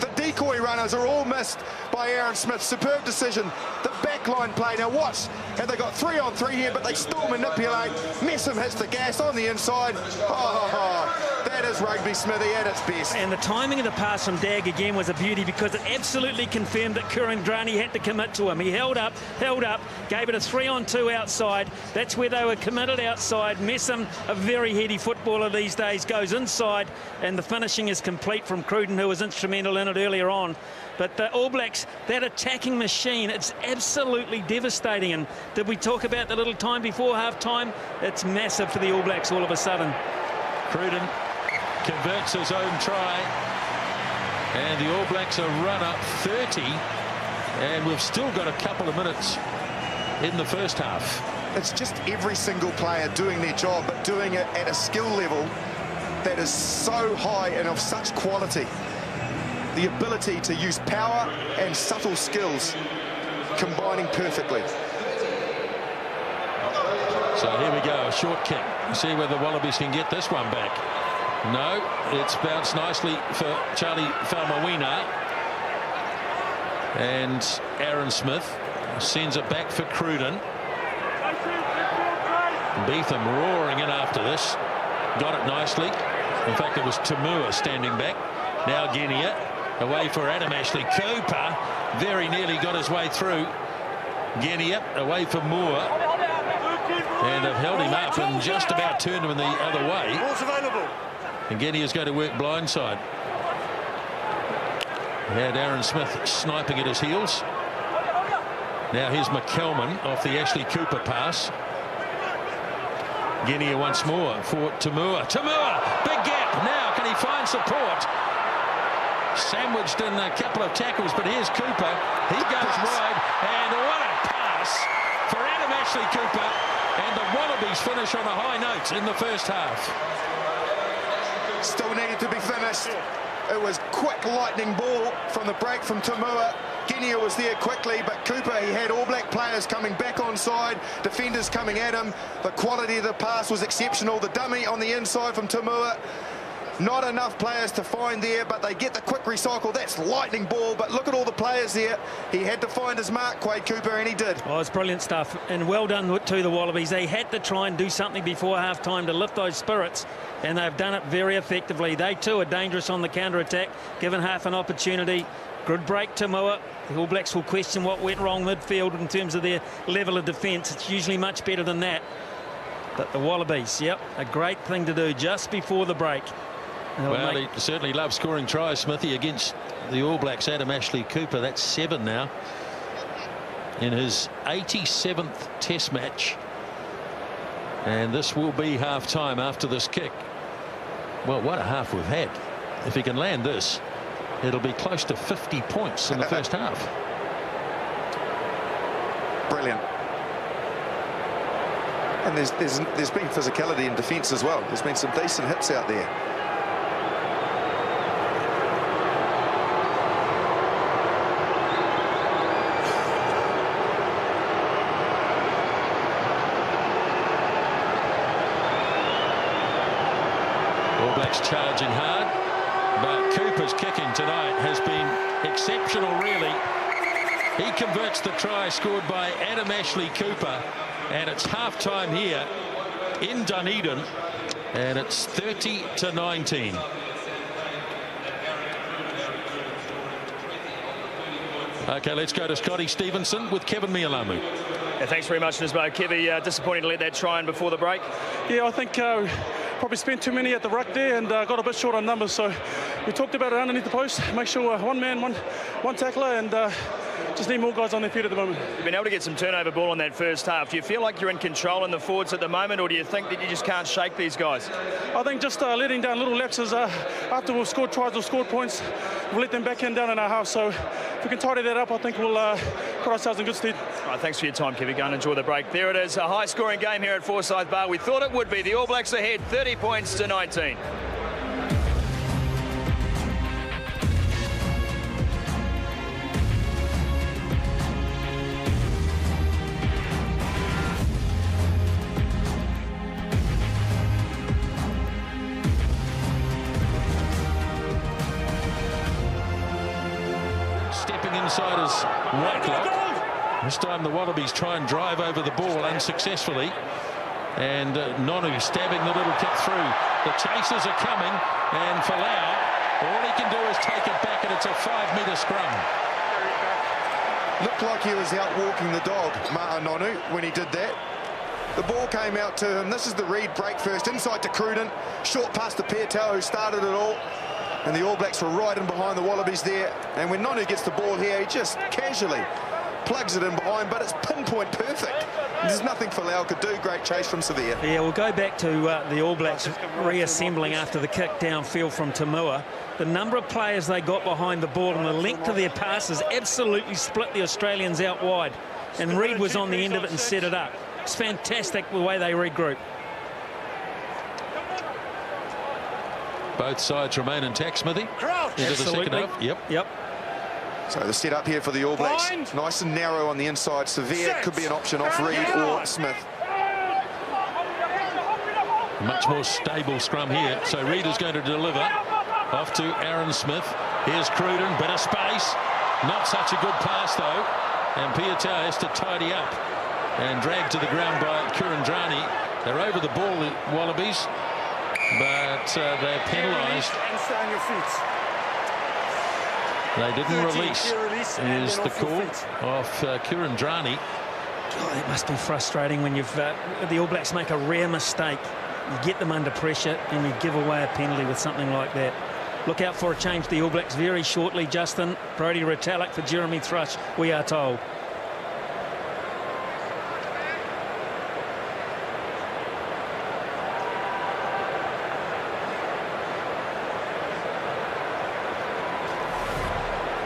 The decoy runners are all missed by Aaron Smith. Superb decision. The backline play. Now watch, and they got 3-on-3 here, but they still manipulate. Messam hits the gas on the inside. Oh, that is rugby, Smithy, at its best. And the timing of the pass from Dag again was a beauty, because it absolutely confirmed that Kurandrani had to commit to him. He held up, gave it a 3-on-2 outside. That's where they were committed outside. Messam, a very heady footballer these days, goes inside, and the finishing is complete from Cruden, who was instrumental in it earlier on. But the All Blacks, that attacking machine, it's absolutely devastating. And did we talk about the little time before half-time? It's massive for the All Blacks all of a sudden. Cruden converts his own try, and the All Blacks are run up 30, and we've still got a couple of minutes in the first half. It's just every single player doing their job, but doing it at a skill level that is so high and of such quality. The ability to use power and subtle skills combining perfectly. So here we go, a short kick. See whether the Wallabies can get this one back. No, it's bounced nicely for Charlie Faumuina. And Aaron Smith sends it back for Cruden. Beetham roaring in after this. Got it nicely. In fact, it was Tamua standing back. Now Genia away for Adam Ashley Cooper. Very nearly got his way through. Genia away for Moore. And have held him up and just about turned him the other way. Ball's available. And Genia's going to work blindside. Had Aaron Smith sniping at his heels. Now here's McKelman off the Ashley Cooper pass. Genia once more for Tamua. Tamua, big gap. Now can he find support? Sandwiched in a couple of tackles, but here's Cooper. He goes wide, and what a pass for Adam Ashley Cooper. And the Wallabies finish on a high note in the first half. Still needed to be finished. It was quick lightning ball from the break from Tamua. Genia was there quickly, but Cooper, he had All Black players coming back on side, defenders coming at him. The quality of the pass was exceptional. The dummy on the inside from Tamua. Not enough players to find there, but they get the quick recycle. That's lightning ball, but look at all the players there. He had to find his mark, Quade Cooper, and he did. Oh, it's brilliant stuff, and well done to the Wallabies. They had to try and do something before half-time to lift those spirits, and they've done it very effectively. They too are dangerous on the counter-attack, given half an opportunity. Good break to Moa. The All Blacks will question what went wrong midfield in terms of their level of defence. It's usually much better than that. But the Wallabies, yep, a great thing to do just before the break. Well, he certainly loves scoring tries, Smithy, against the All Blacks. Adam Ashley Cooper, that's 7 now in his 87th test match. And this will be half-time after this kick. Well, what a half we've had. If he can land this, it'll be close to 50 points in the first half. Brilliant. And there's been physicality in defence as well. There's been some decent hits out there. All Blacks charging hard, but Cooper's kicking tonight has been exceptional, really. He converts the try scored by Adam Ashley Cooper, and it's half-time here in Dunedin, and it's 30-19. Okay, let's go to Scotty Stevenson with Kevin Mealamu. Yeah, thanks very much, Nismo. Kevy, disappointing to let that try in before the break. Yeah, I think probably spent too many at the ruck there and got a bit short on numbers. So we talked about it underneath the post. Make sure one man, one tackler, and just need more guys on their feet at the moment. You've been able to get some turnover ball in that first half. Do you feel like you're in control in the forwards at the moment, or do you think that you just can't shake these guys? I think just letting down little lapses after we've scored tries or scored points, we'll let them back in down in our half. So if we can tidy that up, I think we'll put ourselves in good stead. All right, thanks for your time, Kevy. Go and enjoy the break. There it is, a high-scoring game here at Forsyth Bar. We thought it would be. The All Blacks ahead, 30 points to 19. inside is Whitelock. This time the Wallabies try and drive over the ball unsuccessfully. And Nonu stabbing the little kick through. The chasers are coming, and Folau, all he can do is take it back, and it's a 5-metre scrum. Looked like he was out walking the dog, Ma'a Nonu, when he did that. The ball came out to him. This is the Reid break first, inside to Cruden, short pass to Piatau, who started it all. And the All Blacks were right in behind the Wallabies there. And when Nonu gets the ball here, he just casually plugs it in behind, but it's pinpoint perfect. There's nothing Folau could do. Great chase from Savea. Yeah, we'll go back to the All Blacks reassembling after the kick downfield from Tamua. The number of players they got behind the ball and the length of their passes absolutely split the Australians out wide. And Reid was on the end of it and set it up. It's fantastic the way they regroup. Both sides remain intact, Smithy. Into the second half. Yep. So the setup here for the All Blacks, nice and narrow on the inside. Savea could be an option off Reid or Smith. Much more stable scrum here. So Reid is going to deliver off to Aaron Smith. Here's Cruden, bit of space. Not such a good pass though. And Piatau has to tidy up and dragged to the ground by Kurandrani. They're over the ball, the Wallabies, but they're penalised. They didn't release, is the call off Kurandrani. Oh, that must be frustrating when you've the All Blacks make a rare mistake. You get them under pressure and you give away a penalty with something like that. Look out for a change the All Blacks very shortly, Justin. Brodie Retallick for Jeremy Thrush, we are told.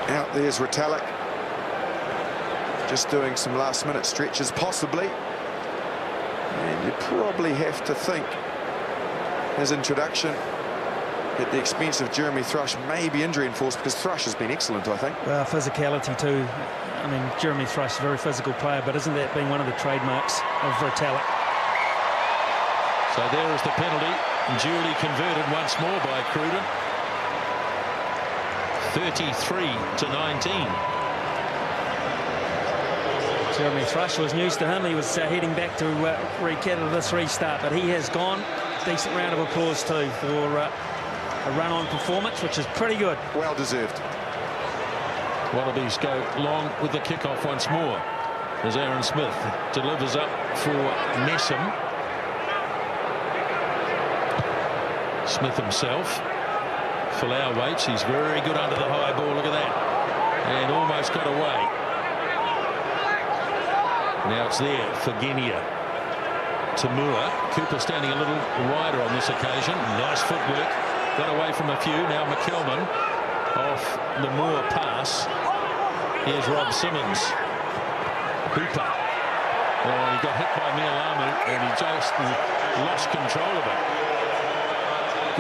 Out there's Retallick, just doing some last-minute stretches, possibly. And you probably have to think his introduction at the expense of Jeremy Thrush may be injury-enforced, because Thrush has been excellent, I think. Well, physicality too. I mean, Jeremy Thrush is a very physical player, but isn't that been one of the trademarks of Retallick? So there is the penalty, and duly converted once more by Cruden. 33-19. Jeremy Thrush was news to him. He was heading back to recapture this restart, but he has gone. Decent round of applause too for a run-on performance, which is pretty good. Well deserved. Wallabies go long with the kickoff once more as Aaron Smith delivers up for Messam. Smith himself. Folau waits. He's very good under the high ball. Look at that. And almost got away. Now it's there for Genia. Tamua. Cooper standing a little wider on this occasion. Nice footwork. Got away from a few. Now McKelman off the Moore pass. Here's Rob Simmons. Cooper. Oh, he got hit by Mialamu and he just lost control of it.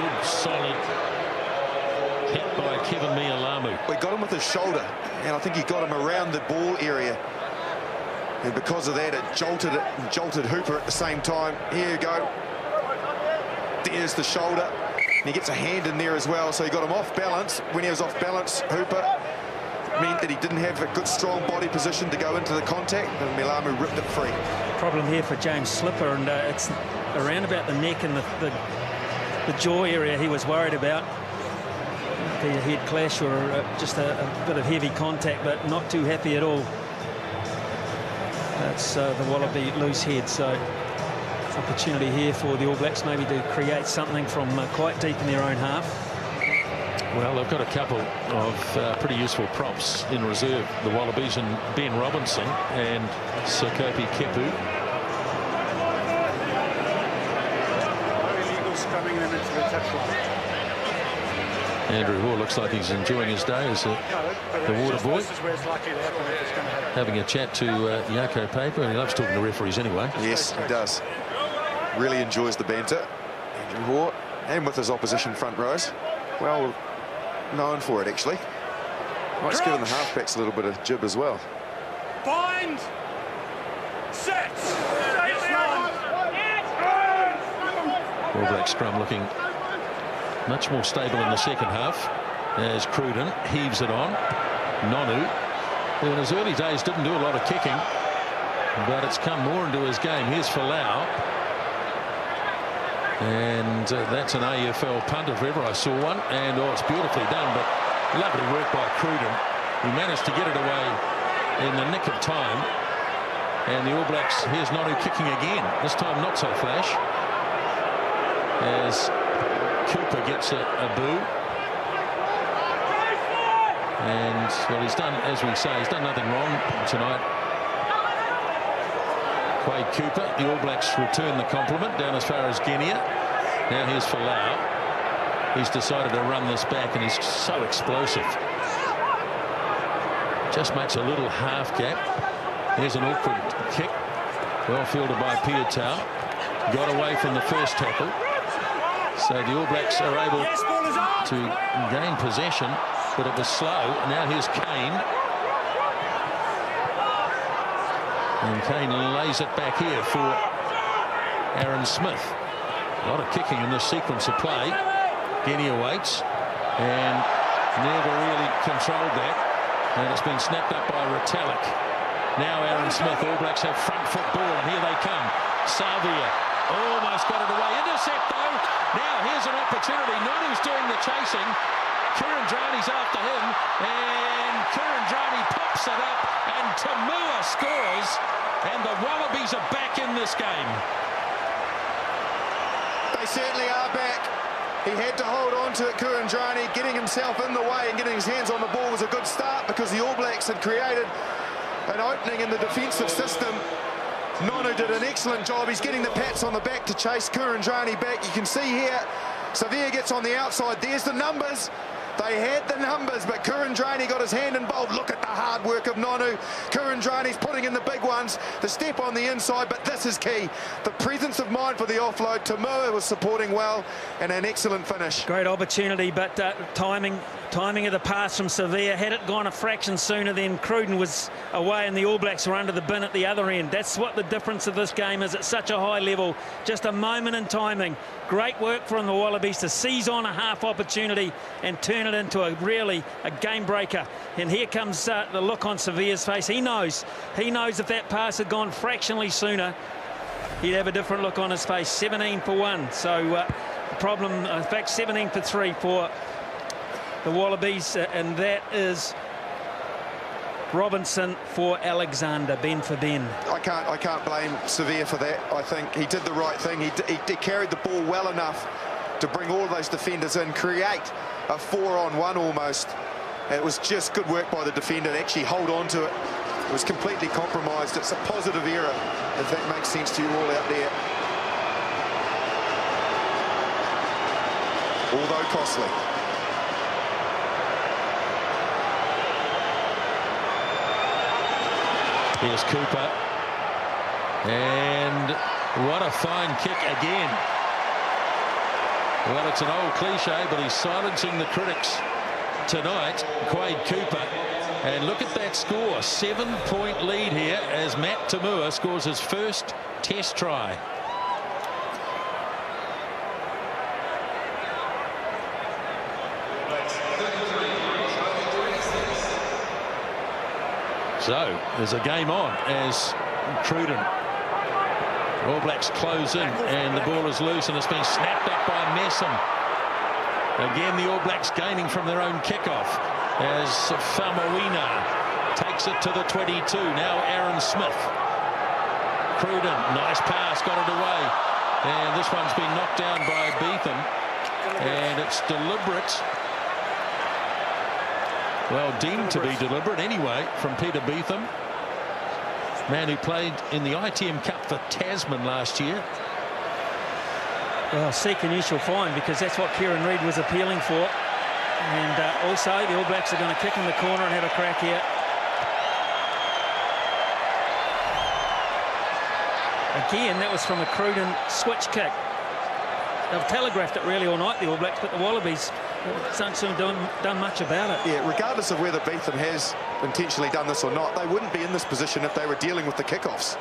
Good, solid hit by Kevin Mialamu. We got him with his shoulder, and I think he got him around the ball area. And because of that, it jolted Hooper at the same time. Here you go. There's the shoulder. And he gets a hand in there as well, so he got him off balance. When he was off balance, Hooper meant that he didn't have a good, strong body position to go into the contact, and Mialamu ripped it free. Problem here for James Slipper, and it's around about the neck and the jaw area he was worried about. The head clash or just a bit of heavy contact, but not too happy at all. That's the Wallaby loose head, so opportunity here for the All Blacks maybe to create something from quite deep in their own half. Well, they've got a couple of pretty useful props in reserve, the Wallabies, and Ben Robinson and Sekope Kepu. Andrew Hoare looks like he's enjoying his day as the water boy. Having a chat to Jaco Paper, and he loves talking to referees anyway. Yes, he does. Really enjoys the banter. Andrew Hoare, and with his opposition front rows. Well known for it, actually. Might give the halfbacks a little bit of jib as well. Bind! Set! All Black scrum looking much more stable in the second half as Cruden heaves it on. Nonu who in his early days didn't do a lot of kicking, but it's come more into his game. Here's Folau. And that's an AFL punt if ever I saw one. And it's beautifully done, but lovely work by Cruden. He managed to get it away in the nick of time. And the All Blacks, here's Nonu kicking again. This time not so flash. As Cooper gets a boo. And, well, he's done, as we say, he's done nothing wrong tonight. Quade Cooper, the All Blacks return the compliment down as far as Guinea. Now here's Folau. He's decided to run this back, and he's so explosive. Just makes a little half gap. Here's an awkward kick. Well fielded by Piutau. Got away from the first tackle. So the All Blacks are able to gain possession, but it was slow. Now here's Kane. And Kane lays it back here for Aaron Smith. A lot of kicking in this sequence of play. Guinea awaits and never really controlled that. And it's been snapped up by Retallick. Now Aaron Smith. All Blacks have front foot ball, and here they come. Savea almost got it away. Intercept though. Now here's an opportunity. Nonu's doing the chasing. Kurandrani's after him, and Kurandrani pops it up, and Tamua scores, and the Wallabies are back in this game. They certainly are back. He had to hold on to it, Kurandrani. Getting himself in the way and getting his hands on the ball was a good start, because the All Blacks had created an opening in the defensive system. Nonu did an excellent job. He's getting the pats on the back to chase Kurandrani back. You can see here, Savea gets on the outside. There's the numbers. They had the numbers, but Kurandrani got his hand involved. Look at the hard work of Nonu. Kurandrani's putting in the big ones. The step on the inside, but this is key. The presence of mind for the offload. Tamua was supporting well, and an excellent finish. Great opportunity, but timing of the pass from Savea. Had it gone a fraction sooner, then Cruden was away and the All Blacks were under the bin at the other end. That's what the difference of this game is at such a high level. Just a moment in timing. Great work from the Wallabies to seize on a half opportunity and turn it into a game breaker. And here comes the look on Savea's face. He knows if that pass had gone fractionally sooner, he'd have a different look on his face. 17 for 1. So the problem, in fact, 17 for 3 for the Wallabies, and that is Robinson for Alexander, Ben for Ben. I can't blame Savea for that. I think he did the right thing. He carried the ball well enough to bring all those defenders in, create a 4-on-1 almost. It was just good work by the defender to actually hold on to it. It was completely compromised. It's a positive error, if that makes sense to you all out there. Although costly. Here's Cooper, and what a fine kick again. Well, it's an old cliche, but he's silencing the critics tonight, Quade Cooper. And look at that score, 7-point lead here as Matt Tamua scores his first test try. So there's a game on as Cruden. All Blacks close in, and the ball is loose, and it's been snapped up by Messam. Again, the All Blacks gaining from their own kickoff as Famawina takes it to the 22. Now Aaron Smith. Cruden, nice pass, got it away. And this one's been knocked down by Beetham. And it's deliberate. Well, deemed to be deliberate anyway from Peter Beetham. Man who played in the ITM Cup for Tasman last year. Well, seek and you shall find, because that's what Kieran Reid was appealing for. And also the All Blacks are going to kick in the corner and have a crack here. Again, that was from a Cruden switch kick. They've telegraphed it really all night, the All Blacks, but the Wallabies don't seem to have done much about it. Yeah, regardless of whether Beetham has intentionally done this or not, they wouldn't be in this position if they were dealing with the kickoffs.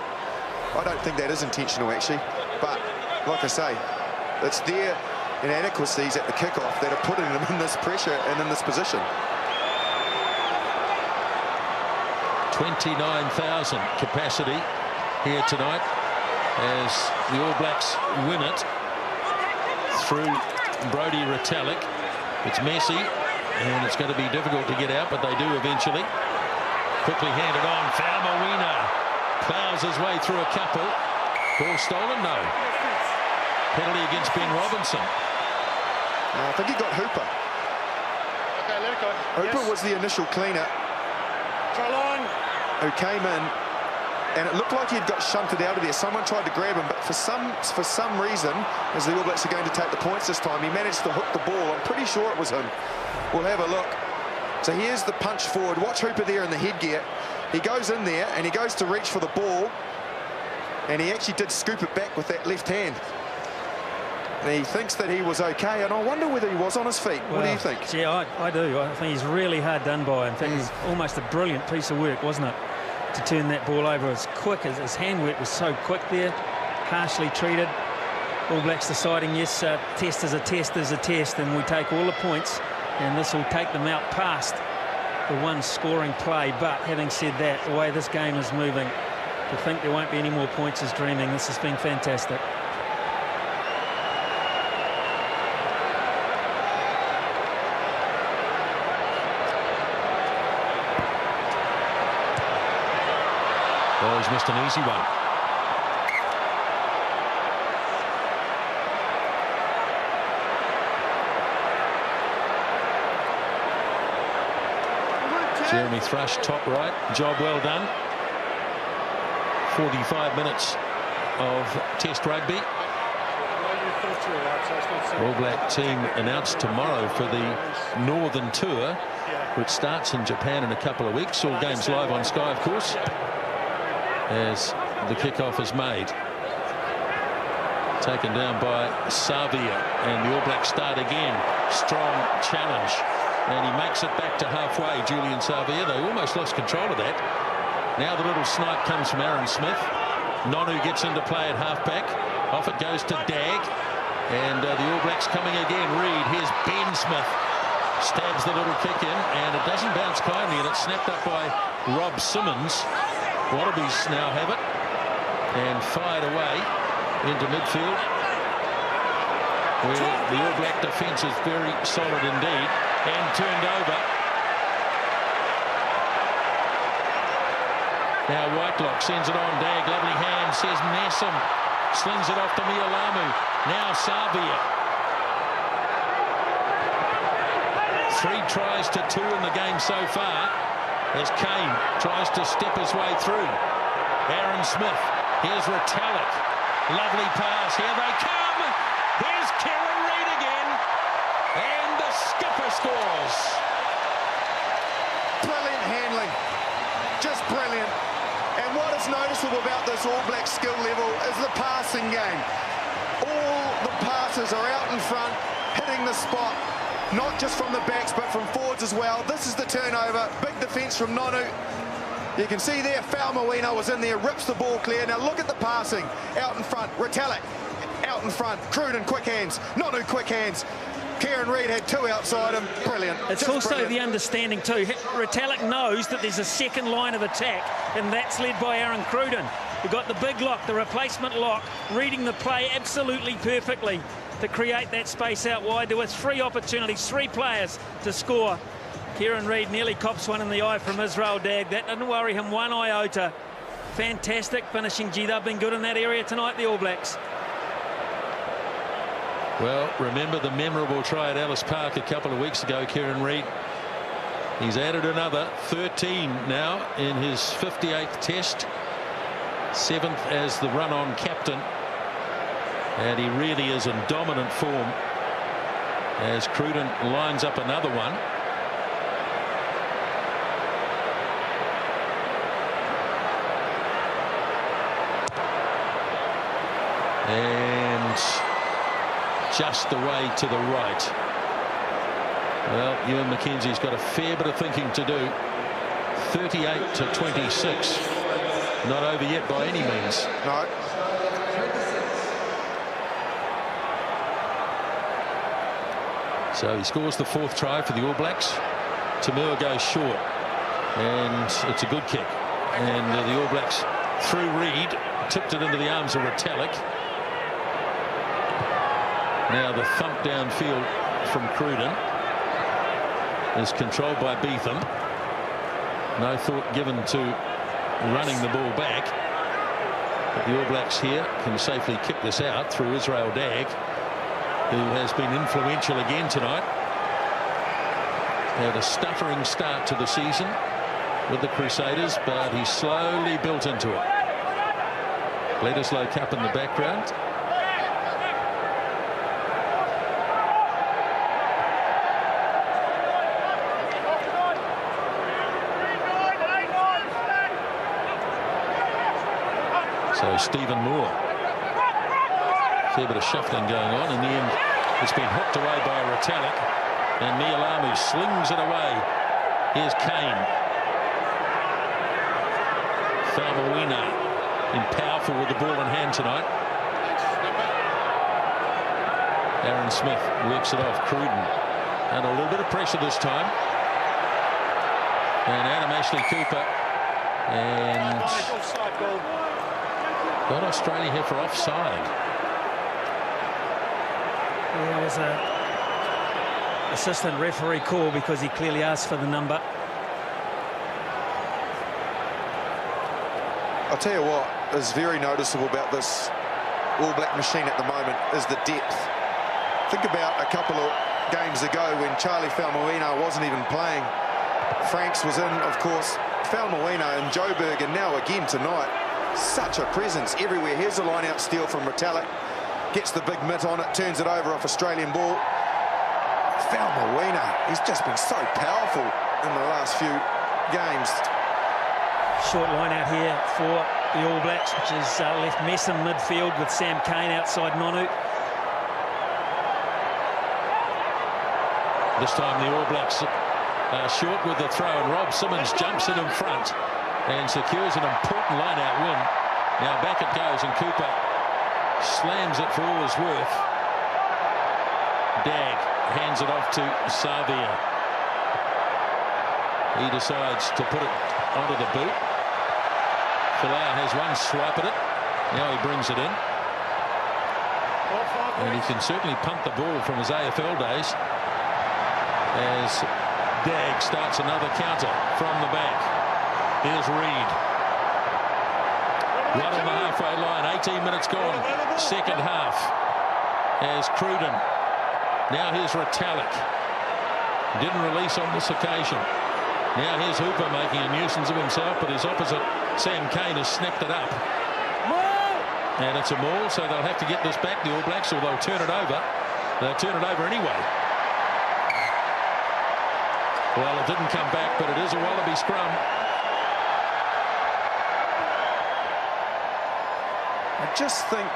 I don't think that is intentional, actually. But, like I say, it's their inadequacies at the kickoff that are putting them in this pressure and in this position. 29,000 capacity here tonight as the All Blacks win it through Brodie Retallick. It's messy and it's going to be difficult to get out, but they do eventually. Quickly handed on. Faumuina plows his way through a couple. Ball stolen? No. Penalty against Ben Robinson. I think he got Hooper. Okay, let it go. Hooper was the initial cleaner. Try line. Who came in, and it looked like he'd got shunted out of there. Someone tried to grab him, but for some reason, as the All Blacks are going to take the points this time, he managed to hook the ball. I'm pretty sure it was him. We'll have a look. So here's the punch forward. Watch Hooper there in the headgear. He goes in there and he goes to reach for the ball, and he actually did scoop it back with that left hand. And he thinks that he was okay, and I wonder whether he was on his feet. Well, what do you think? Yeah, I do. I think he's really hard done by. In fact, it's almost a brilliant piece of work, wasn't it, to turn that ball over as quick as his handwork was so quick there. Harshly treated. All Blacks deciding, yes, test is a test is a test, and we take all the points, and this will take them out past the one scoring play. But having said that, the way this game is moving, to think there won't be any more points is dreaming. This has been fantastic. Oh, he's missed an easy one. Jeremy Thrush, top right. Job well done. 45 minutes of Test rugby. All Black team announced tomorrow for the Northern Tour, which starts in Japan in a couple of weeks. All games live on Sky, of course, as the kickoff is made. Taken down by Savea, and the All Blacks start again. Strong challenge, and he makes it back to halfway. Julian Savea, they almost lost control of that. Now the little snipe comes from Aaron Smith. Nonu gets into play at halfback. Off it goes to Dag, and the All Blacks coming again. Reid, here's Ben Smith, stabs the little kick in, and it doesn't bounce kindly, and it's snapped up by Rob Simmons. Wallabies now have it and fired away into midfield, where the All Black defence is very solid indeed, and turned over. Now Whitelock sends it on. Dag, lovely hand, says Nassam, slings it off to Mialamu. Now Savea. 3 tries to 2 in the game so far, as Kane tries to step his way through. Aaron Smith, here's Retallick. Lovely pass, here they come. Here's Kieran Reid again, and the skipper scores. Brilliant handling, just brilliant. And what is noticeable about this All Black skill level is the passing game. All the passes are out in front, hitting the spot, not just from the backs but from forwards as well. This is the turnover. Big defence from Nonu. You can see there Faumuina was in there, rips the ball clear. Now look at the passing out in front. Retallick out in front. Cruden quick hands. Nonu quick hands. Kieran Reid had 2 outside him. Brilliant. It's just also brilliant. The understanding too. Retallick knows that there's a second line of attack, and that's led by Aaron Cruden. We've got the big lock, the replacement lock, reading the play absolutely perfectly to create that space out wide. There were 3 opportunities, 3 players to score. Kieran Reid nearly cops one in the eye from Israel Dag. That didn't worry him one iota. Fantastic finishing. Gee, they've been good in that area tonight, the All Blacks. Well, remember the memorable try at Ellis Park a couple of weeks ago, Kieran Reid. He's added another 13 now in his 58th test. 7th as the run-on captain. And he really is in dominant form as Cruden lines up another one. And just away to the right. Well, Ewan McKenzie's got a fair bit of thinking to do. 38-26. Not over yet by any means. No. So he scores the 4th try for the All Blacks. Tamua goes short, and it's a good kick. And the All Blacks, through Reid, tipped it into the arms of Retallick. Now the thump downfield from Cruden is controlled by Beetham. No thought given to running the ball back. But the All Blacks here can safely kick this out through Israel Dagg, who has been influential again tonight. Had a stuttering start to the season with the Crusaders, but he slowly built into it. Bledisloe Cup in the background. So Stephen Moore. Fair bit of shuffling going on. In the end, it's been hooked away by Retallick, and Mialamu slings it away. Here's Kane. Faumuina in powerful with the ball in hand tonight. Aaron Smith works it off. Cruden under a little bit of pressure this time. And Adam Ashley Cooper. And got Australia here for offside. There was a assistant referee call because he clearly asked for the number. I'll tell you what is very noticeable about this All Black machine at the moment is the depth. Think about a couple of games ago when Charlie Faumuina wasn't even playing. Franks was in, of course. Faumuina and Joburg, and now again tonight. Such a presence everywhere. Here's a line-out steal from Retallick. Gets the big mitt on it, turns it over off Australian ball. Faumuina, he's just been so powerful in the last few games. Short line out here for the All Blacks, which has left Messam midfield with Sam Cane outside Nonu. This time the All Blacks short with the throw, and Rob Simmons jumps in front and secures an important line-out win. Now back it goes, and Cooper slams it for all his worth. Dagg hands it off to Savea. He decides to put it onto the boot. Folau has one swipe at it. Now he brings it in. And he can certainly punt the ball from his AFL days as Dagg starts another counter from the back. Here's Reid. Right on the halfway line. 18 minutes gone. Second half. As Cruden. Now here's Retallick. Didn't release on this occasion. Now here's Hooper making a nuisance of himself, but his opposite, Sam Cane, has snapped it up. And it's a maul, so they'll have to get this back, the All Blacks, or they'll turn it over. They'll turn it over anyway. Well, it didn't come back, but it is a Wallaby scrum. I just think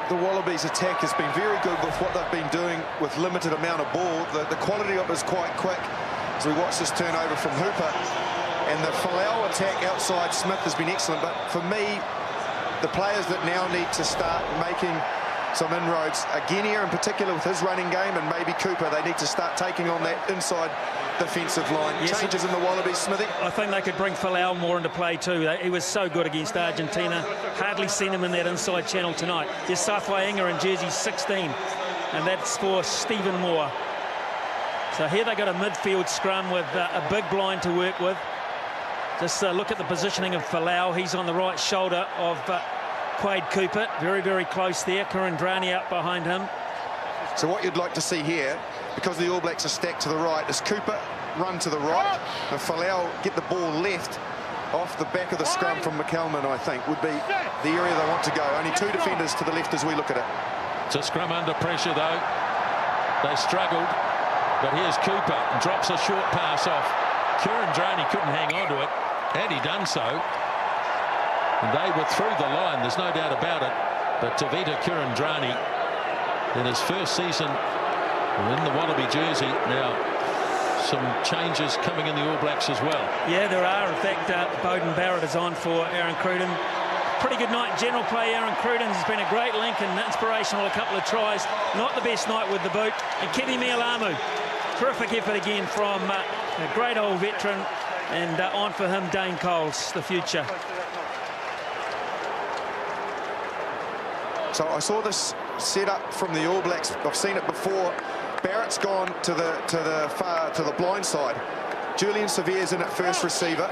the Wallabies attack has been very good with what they've been doing with limited amount of ball. The quality of it is quite quick. As we watch this turnover from Hooper, and the Folau attack outside Smith has been excellent, but for me, the players that now need to start making some inroads, Agenia in particular with his running game, and maybe Cooper, they need to start taking on that inside defensive line. Yes, changes in the Wallabies, Smithy? I think they could bring Folau more into play too. He was so good against Argentina. Hardly seen him in that inside channel tonight. There's Sathwainga in jersey 16, and that's for Stephen Moore. So here they got a midfield scrum with a big blind to work with. Just look at the positioning of Folau. He's on the right shoulder of Quade Cooper. Very, very close there. Kurandrani out behind him. So what you'd like to see here, because the All Blacks are stacked to the right, is Cooper run to the right, and Folau get the ball left off the back of the scrum from McElman, I think, would be the area they want to go. Only two defenders to the left as we look at it. It's a scrum under pressure, though. They struggled. But here's Cooper, drops a short pass off. Kurandrani couldn't hang on to it. Had he done so, they were through the line, there's no doubt about it. But Tavita Kurandrani, in his first season in the Wallaby jersey, now some changes coming in the All Blacks as well. Yeah, there are. In fact, Bowden Barrett is on for Aaron Cruden. Pretty good night in general play. Aaron Cruden has been a great link and inspirational, a couple of tries. Not the best night with the boot. And Kenny Mialamu, terrific effort again from a great old veteran. And on for him, Dane Coles, the future. So I saw this set up from the All Blacks. I've seen it before. Barrett's gone to the blind side. Julian Savea's in at first receiver.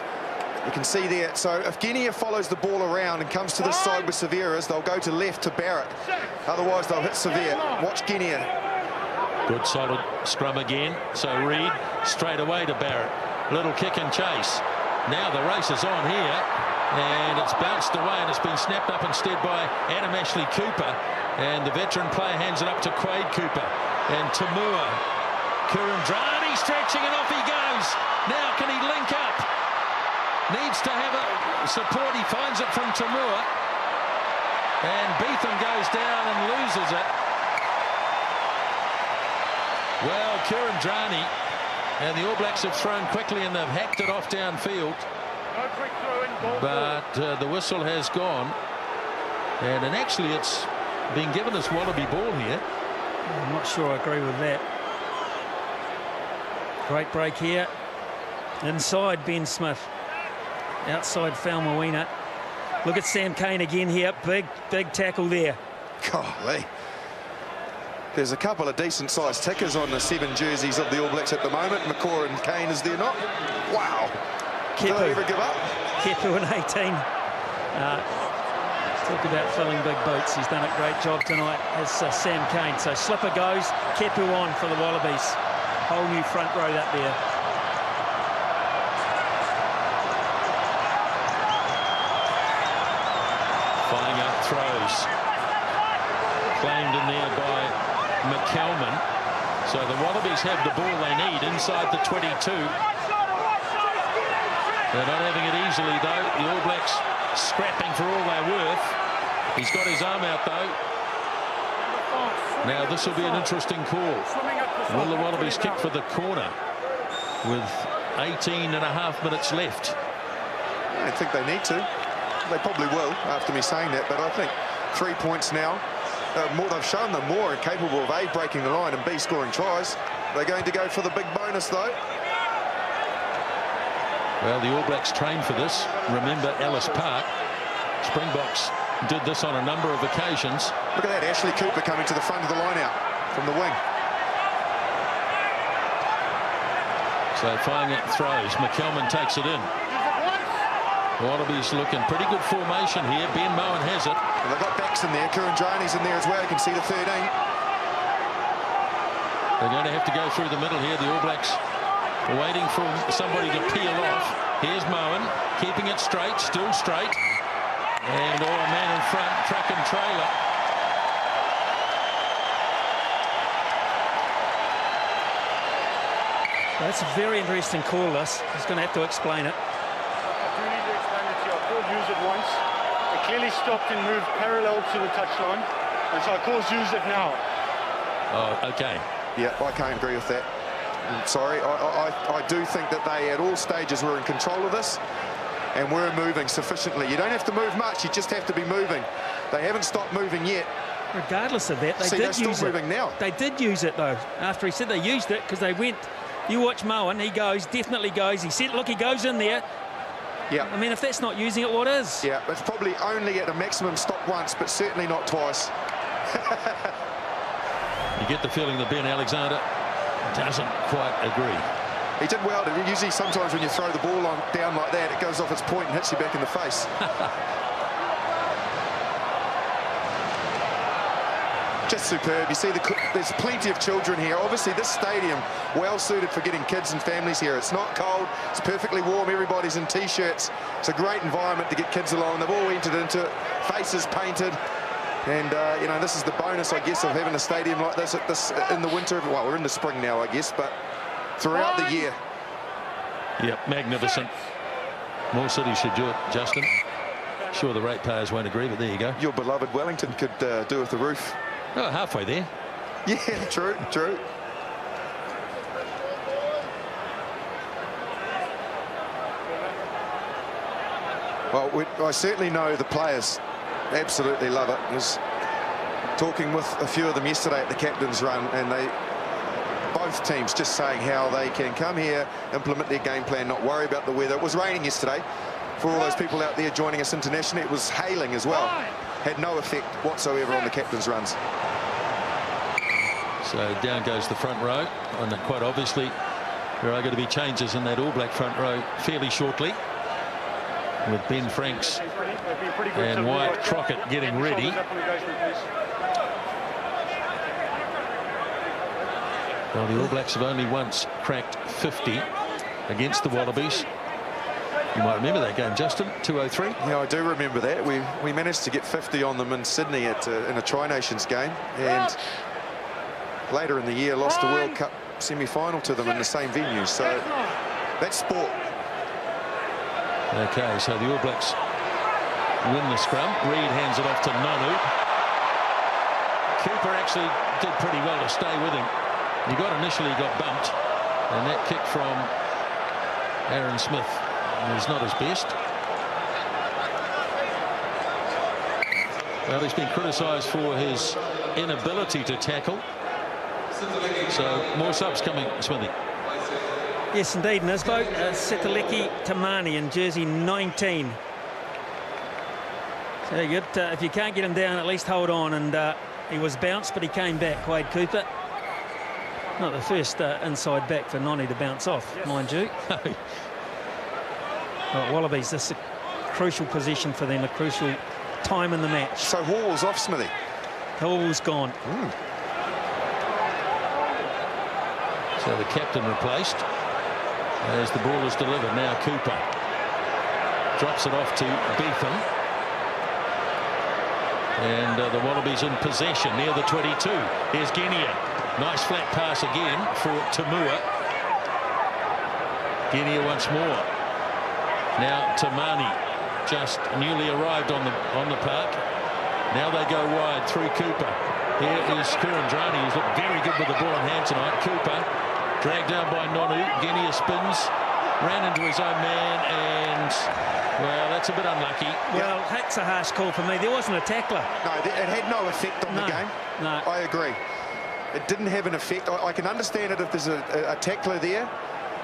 You can see there. So if Guinea follows the ball around and comes to this side with Savea, they'll go to left to Barrett. Otherwise, they'll hit Savea. Watch Guinea. Good solid scrum again. So Reid straight away to Barrett. Little kick and chase. Now the race is on here. And it's bounced away and it's been snapped up instead by Adam Ashley Cooper. And the veteran player hands it up to Quade Cooper. And Tamua. Kurandrani stretching and off he goes. Now can he link up? Needs to have a support. He finds it from Tamua. And Beetham goes down and loses it. Well, Kurandrani and the All Blacks have thrown quickly and they've hacked it off downfield. But the whistle has gone. And actually it's being given as Wallaby ball here. I'm not sure I agree with that. Great break here. Inside Ben Smith. Outside Falmawina. Look at Sam Cane again here. Big tackle there. Golly. There's a couple of decent-sized tickers on the 7 jerseys of the All Blacks at the moment. McCaw and Cane, is there not? Wow. Kepu. Don't ever give up. Kepu in 18. Talk about filling big boots. He's done a great job tonight as Sam Cane. So slipper goes. Kepu on for the Wallabies. Whole new front row up there. Flying up throws. Claimed in there by McKelman. So the Wallabies have the ball they need inside the 22. They're not having it easily though. The All Blacks scrapping for all they're worth. He's got his arm out though. Now this will be an interesting call. Will the Wallabies kick for the corner with 18.5 minutes left? I don't think they need to. They probably will after me saying that, but I think 3 points now. They've shown them more and capable of A, breaking the line, and B, scoring tries. They're going to go for the big bonus though. Well, the All Blacks trained for this. Remember Ellis Park. Springboks did this on a number of occasions. Look at that, Ashley Cooper coming to the front of the line out from the wing. So firing it throws. McKelman takes it in. Wallabies looking pretty good formation here. Ben Mowen has it. Well, they've got backs in there. Kurandrani's in there as well. You can see the 13. They're going to have to go through the middle here. The All Blacks waiting for somebody to peel off. Here's Mowen, keeping it straight, still straight. And a man in front, truck and trailer. That's a very interesting call, this. He's going to have to explain it. I do need to explain it to you. I called use it once. It clearly stopped and moved parallel to the touchline. And so I called use it now. Oh, okay. Yeah, I can't agree with that. I'm sorry. I do think that they at all stages were in control of this and were moving sufficiently. You don't have to move much, you just have to be moving. They haven't stopped moving yet. Regardless of that, they did use it. They're still moving now. They did use it though. After he said they used it, because they went. You watch Mowen, he goes, definitely goes. He said, look, he goes in there. Yeah. I mean, if that's not using it, what is? Yeah, it's probably only at a maximum stop once, but certainly not twice. You get the feeling that Ben Alexander doesn't quite agree. He did well. Usually sometimes when you throw the ball down like that, it goes off its point and hits you back in the face. Just superb. You see, there's plenty of children here. Obviously, this stadium, well suited for getting kids and families here. It's not cold. It's perfectly warm. Everybody's in T-shirts. It's a great environment to get kids along. They've all entered into it. Faces painted. And, you know, this is the bonus, I guess, of having a stadium like this in the winter. Well, we're in the spring now, I guess, but throughout the year. Yep, magnificent. More cities should do it, Justin. Sure, the ratepayers won't agree, but there you go. Your beloved Wellington could do with the roof. Oh, halfway there. Yeah, true. Well, I certainly know the players absolutely love it. I was talking with a few of them yesterday at the captain's run, and they both teams just saying how they can come here, implement their game plan, not worry about the weather. It was raining yesterday. For all those people out there joining us internationally, it was hailing as well. Had no effect whatsoever on the captain's runs. So down goes the front row, and quite obviously there are going to be changes in that All Black front row fairly shortly, with Ben Franks and Wyatt Crockett getting ready. Well, the All Blacks have only once cracked 50 against the Wallabies. You might remember that game, Justin, 203. Yeah, I do remember that. We managed to get 50 on them in Sydney in a Tri-Nations game, and later in the year lost the World Cup semi-final to them in the same venue. So that's sport. Okay, so the All Blacks win the scrum. Reid hands it off to Nonu. Cooper actually did pretty well to stay with him. He initially got bumped, and that kick from Aaron Smith is not his best. Well, he's been criticised for his inability to tackle. So more subs coming, Smithy. Yes, indeed, Nisbo. Setaleki Tamani in jersey 19. So good. If you can't get him down, at least hold on. And he was bounced, but he came back. Quade Cooper. Not the first inside back for Noni to bounce off, mind you. Well, Wallabies, this is a crucial position for them, a crucial time in the match. So Hall's off, Smithy. Hall's gone. So the captain replaced as the ball is delivered. Now Cooper drops it off to Beetham. And the Wallabies in possession near the 22. Here's Genia. Nice flat pass again for Tamua. Genia once more. Now Tamani, just newly arrived on the park. Now they go wide through Cooper. Here is Kurandrani, who's looked very good with the ball in hand tonight. Cooper dragged down by Nonu. Genia spins, ran into his own man, and well, that's a bit unlucky. Well, that's a harsh call for me. There wasn't a tackler. No, it had no effect on the game. No, I agree. It didn't have an effect. I can understand it if there's a tackler there,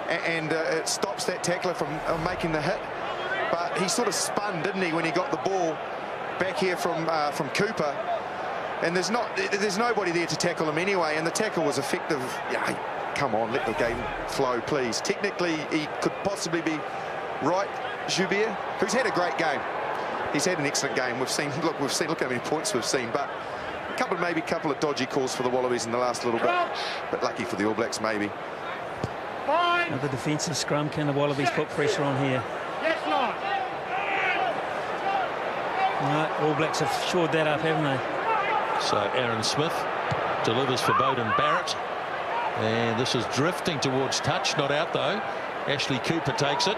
and it stops that tackler from making the hit. But he sort of spun, didn't he, when he got the ball back here from Cooper. And there's nobody there to tackle him anyway, and the tackle was effective. Yeah, come on, let the game flow, please. Technically, he could possibly be right, Joubert, who's had a great game. He's had an excellent game. Look how many points we've seen, but maybe a couple of dodgy calls for the Wallabies in the last little bit. But lucky for the All Blacks, maybe. Another defensive scrum. Can the Wallabies put pressure on here? No, All Blacks have shored that up, haven't they? So Aaron Smith delivers for Beauden Barrett. And this is drifting towards touch, not out though. Ashley Cooper takes it.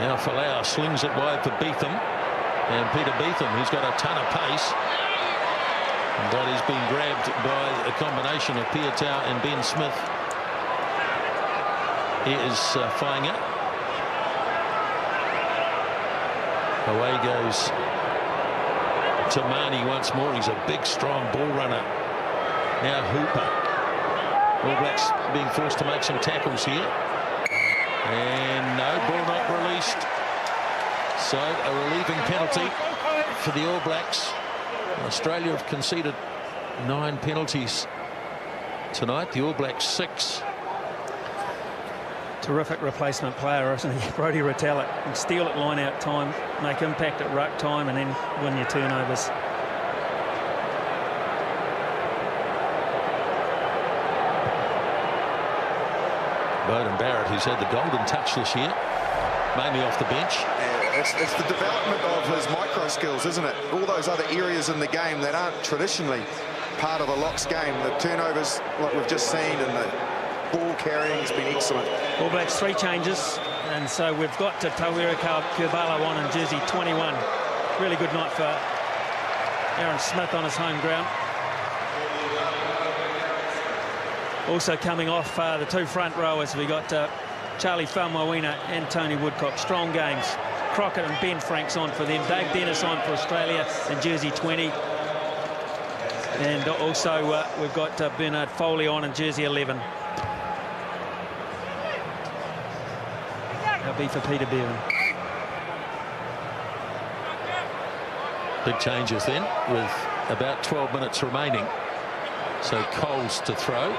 Now Folau slings it wide for Beetham. And Peter Beetham, who's got a ton of pace. But he's been grabbed by a combination of Piatau and Ben Smith. Here is Fainga. Away goes Tamani once more. He's a big, strong ball runner. Now Hooper. All Blacks being forced to make some tackles here. And no, ball not released. So a relieving penalty for the All Blacks. Australia have conceded 9 penalties tonight. The All Blacks 6. Terrific replacement player, isn't he? Brodie Retallick can steal at line-out time, make impact at ruck time, and then win your turnovers. Beauden Barrett, who's had the golden touch this year, mainly off the bench. Yeah, it's the development of his micro skills, isn't it? All those other areas in the game that aren't traditionally part of a locks game. The turnovers, like we've just seen, and the ball carrying has been excellent. All Blacks 3 changes, and so we've got to Tawera Kurbala on in jersey 21. Really good night for Aaron Smith on his home ground. Also coming off the 2 front rowers, we got Charlie Faumuawina and Tony Woodcock. Strong games. Crockett and Ben Franks on for them. Dave Dennis on for Australia in jersey 20. And also we've got Bernard Foley on in jersey 11. That'll be for Peter Bevan. Big changes then, with about 12 minutes remaining. So Coles to throw.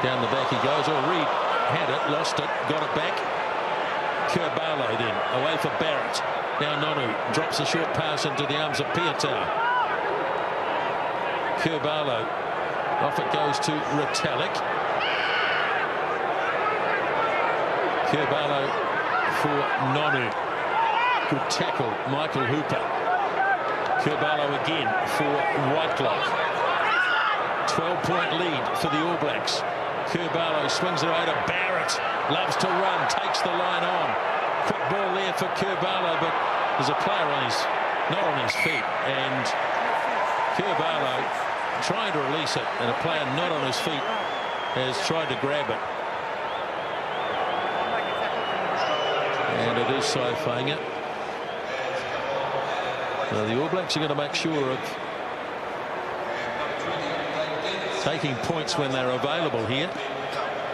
Down the back he goes. Oh, Reed had it, lost it, got it back. Kurbalo then, away for Barrett. Now Nonu drops a short pass into the arms of Piatau. Kurbalo, off it goes to Retallick. Kurbalo for Nonu. Good tackle, Michael Hooper. Kurbalo again for Whitelock. 12-point lead for the All Blacks. Kurbalo swings it over to Barrett. Loves to run, takes the line on. Quick ball there for Kurbalo, but there's a player not on his feet. And Kurbalo trying to release it, and a player not on his feet has tried to grab it. And it is sci-fiing it. Now the All Blacks are going to make sure of taking points when they're available here.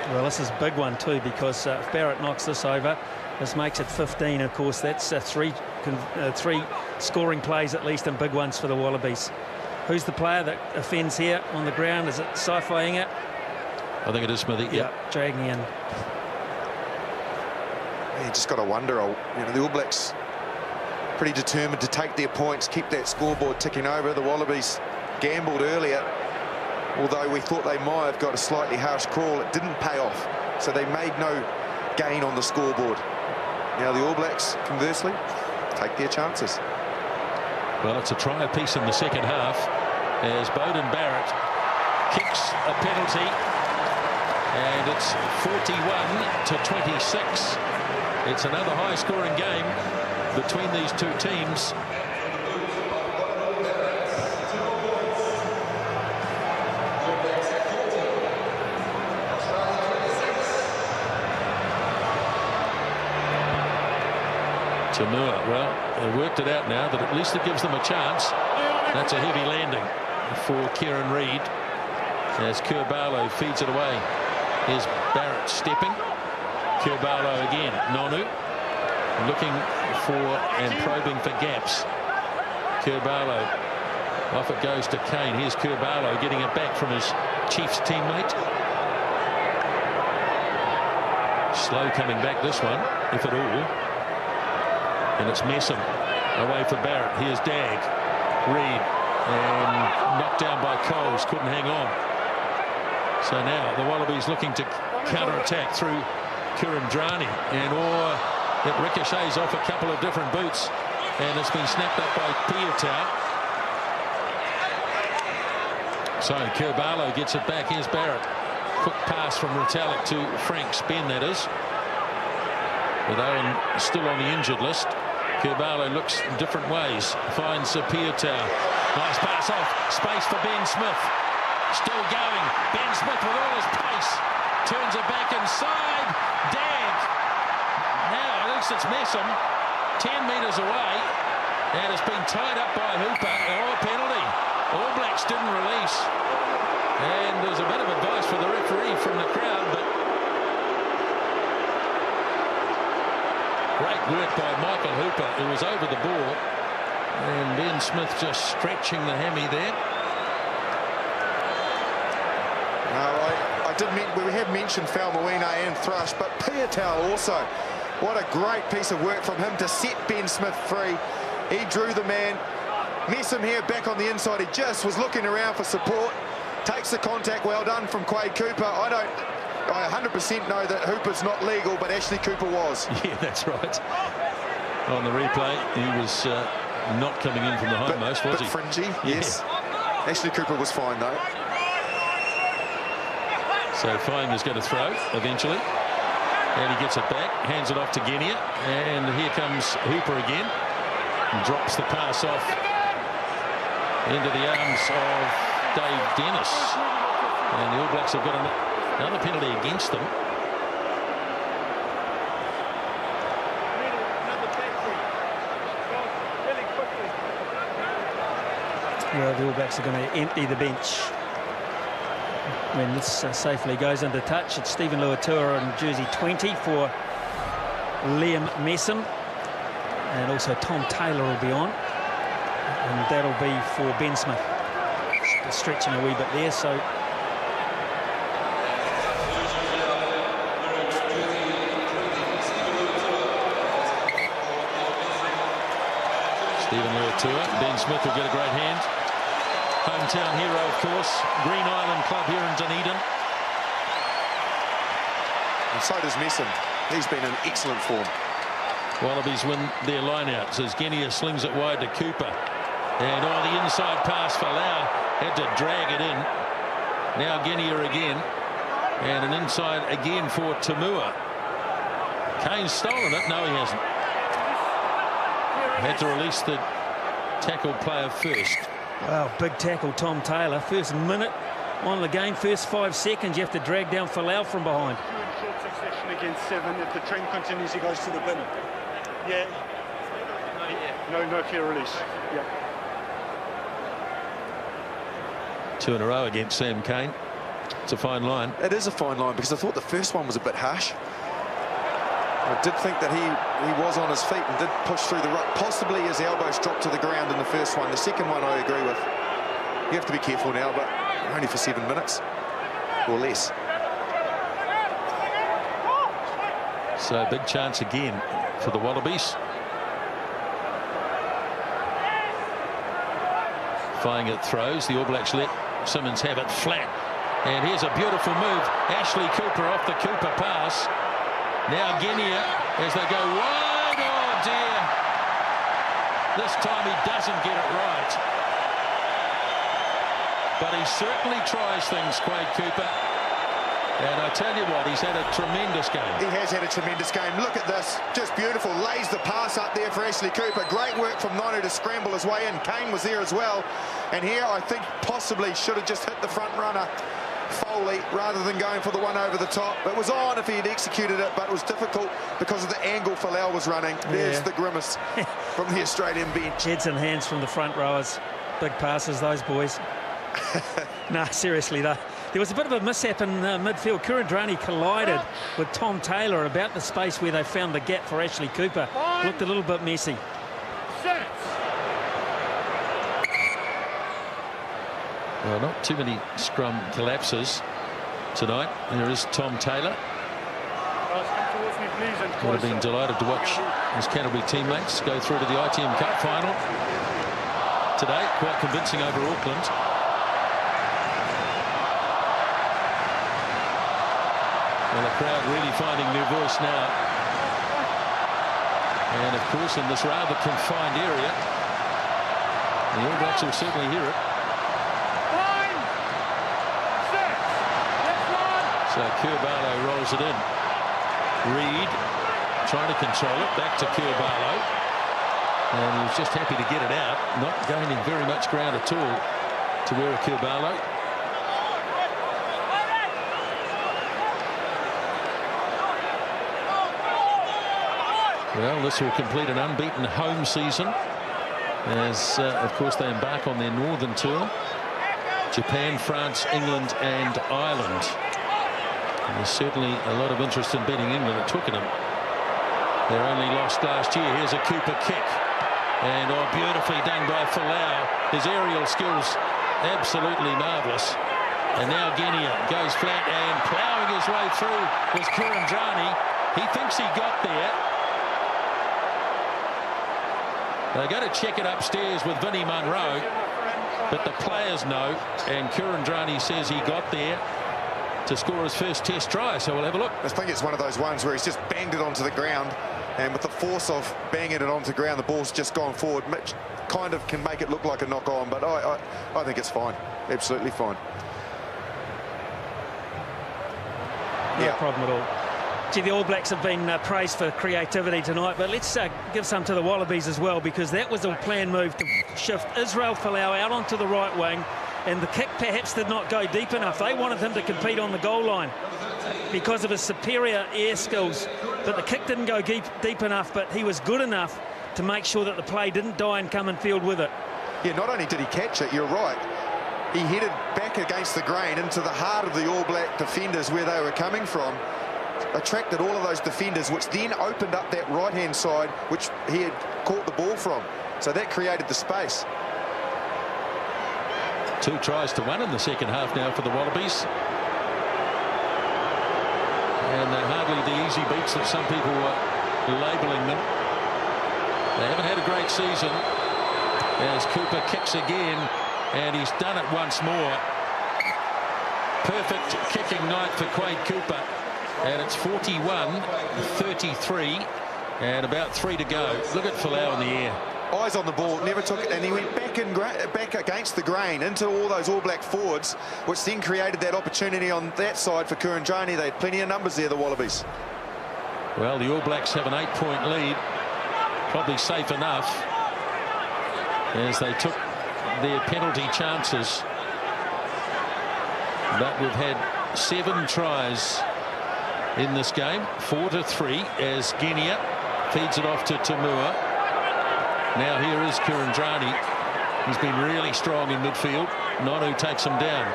Well, this is a big one too, because if Barrett knocks this over, this makes it 15. Of course, that's three scoring plays at least, and big ones for the Wallabies. Who's the player that offends here on the ground? Is it sci-fiing it? I think it is Smithy. Yeah, dragging in. You just got to wonder, the All Blacks pretty determined to take their points, keep that scoreboard ticking over. The Wallabies gambled earlier, although we thought they might have got a slightly harsh call. It didn't pay off, so they made no gain on the scoreboard. Now the All Blacks, conversely, take their chances. Well, it's a try apiece in the second half as Beauden Barrett kicks a penalty, and it's 41-26. It's another high-scoring game between these two teams. Tamua, well, they worked it out now that at least it gives them a chance. That's a heavy landing for Kieran Reid as Kurbalo feeds it away. Here's Barrett stepping. Kurbalo again. Nonu looking for and probing for gaps. Kurbalo, off it goes to Kane. Here's Kurbalo getting it back from his Chiefs teammate. Slow coming back this one, if at all. And it's Messam away for Barrett. Here's Dag. Reid, and knocked down by Coles, couldn't hang on. So now the Wallabies looking to counter-attack through Kurandrani, and it ricochets off a couple of different boots, and it's been snapped up by Piatau. So Kurbalo gets it back. Here's Barrett. Quick pass from Retallick to Frank Spen, that is. With Owen still on the injured list. Kurbalo looks different ways. Finds Piatau. Nice pass off. Space for Ben Smith. Still going. Ben Smith with all his pace. Turns it back inside. Dag. Now at least it's Messam. 10 metres away. And it's been tied up by Hooper. Oh, a penalty. All Blacks didn't release. And there's a bit of advice for the referee from the crowd, but great work by Michael Hooper, who was over the ball, and Ben Smith just stretching the hammy there. We have mentioned Faumuina and Thrush, but Piatau also. What a great piece of work from him to set Ben Smith free. He drew the man. Messam here back on the inside. He just was looking around for support. Takes the contact. Well done from Quade Cooper. I 100% know that Hooper's not legal, but Ashley Cooper was. Yeah, that's right. On the replay, he was not coming in from the hindmost, was he? Fringy, yes. Yeah. Ashley Cooper was fine, though. So Fine is going to throw eventually. And he gets it back, hands it off to Genia. And here comes Hooper again. And drops the pass off into the arms of Dave Dennis. And the All Blacks have got another penalty against them. Well, the All Blacks are going to empty the bench when this safely goes into touch. It's Stephen Luatua in jersey 20 for Liam Messam, and also Tom Taylor will be on, and that'll be for Ben Smith. Stretching a wee bit there, so Stephen Luatua, Ben Smith will get a great hand. Hometown hero, of course, Green Island Club here in Dunedin. And so does Messam. He's been in excellent form. Wallabies win their line-outs as Genia slings it wide to Cooper. And on the inside pass for Lau, had to drag it in. Now Genia again. And an inside again for Tamua. Kane's stolen it. No, he hasn't. Had to release the tackle player first. wow, big tackle, Tom Taylor. First minute on the game, first 5 seconds, you have to drag down Folau from behind. In short succession against 7. If the trend continues, he goes to the bin. Yeah. No clear release. Yeah. 2 in a row against Sam Cane. It's a fine line. It is a fine line, because I thought the first one was a bit harsh. I did think that he was on his feet and did push through the ruck. Possibly his elbows dropped to the ground in the first one. The second one I agree with. You have to be careful now, but only for 7 minutes or less. So big chance again for the Wallabies. Flying at throws. The All Blacks let Simmons have it flat. And here's a beautiful move. Ashley Cooper off the Cooper pass. Now Genia as they go wide. Oh dear. This time he doesn't get it right. But he certainly tries things, Quade Cooper. And I tell you what, he's had a tremendous game. He has had a tremendous game. Look at this. Just beautiful. Lays the pass up there for Ashley Cooper. Great work from Nonu to scramble his way in. Kane was there as well. And here I think possibly should have just hit the front runner, Foley, rather than going for the one over the top. It was on if he had executed it, but it was difficult because of the angle Folau was running. There's the grimace from the Australian bench. Heads and hands from the front rowers. Big passes, those boys. No, seriously, though. There was a bit of a mishap in midfield. Kurandrani collided with Tom Taylor about the space where they found the gap for Ashley Cooper. Looked a little bit messy. Well, not too many scrum collapses tonight. There is Tom Taylor. Would have been delighted to watch his Canterbury teammates go through to the ITM Cup final today. Quite convincing over Auckland. Well, the crowd really finding their voice now. And, of course, in this rather confined area, the All Blacks will certainly hear it. So Kurbalo rolls it in. Reed trying to control it. Back to Kurbalo. And he was just happy to get it out. Not gaining very much ground at all to Wera Kurbalo. Well, this will complete an unbeaten home season as, of course, they embark on their northern tour. Japan, France, England and Ireland. And there's certainly a lot of interest in beating England at Twickenham. Their only loss last year. Here's a Cooper kick. And, oh, beautifully done by Folau. His aerial skills absolutely marvellous. And now Genia goes flat, and ploughing his way through was Kurandrani. He thinks he got there. They're going to check it upstairs with Vinnie Munro, but the players know, and Kurandrani says he got there to score his first test try, so we'll have a look. I think it's one of those ones where he's just banged it onto the ground, and with the force of banging it onto the ground, the ball's just gone forward. Mitch kind of can make it look like a knock on, but I think it's fine. Absolutely fine. No problem at all. Gee, the All Blacks have been praised for creativity tonight, but let's give some to the Wallabies as well, because that was a planned move to shift Israel Folau out onto the right wing, and the kick perhaps did not go deep enough. They wanted him to compete on the goal line because of his superior air skills, but the kick didn't go deep enough, but he was good enough to make sure that the play didn't die and come and field with it. Yeah, not only did he catch it, you're right, he headed back against the grain into the heart of the All Black defenders where they were coming from, attracted all of those defenders, which then opened up that right-hand side, which he had caught the ball from. So that created the space. 2 tries to 1 in the second half now for the Wallabies. And they're hardly the easy beats that some people were labelling them. They haven't had a great season. As Cooper kicks again, and he's done it once more. Perfect kicking night for Quade Cooper. And it's 41-33 and about 3 to go. Look at Folau in the air. Eyes on the ball, never took it, and he went back against the grain into all those All Black forwards, which then created that opportunity on that side for Kurandrani. They had plenty of numbers there, the Wallabies. Well, the All Blacks have an 8-point lead. Probably safe enough as they took their penalty chances. But we've had 7 tries in this game, 4-3, as Genia feeds it off to Tamua. Now here is Kurandrani. He's been really strong in midfield. Nonu takes him down.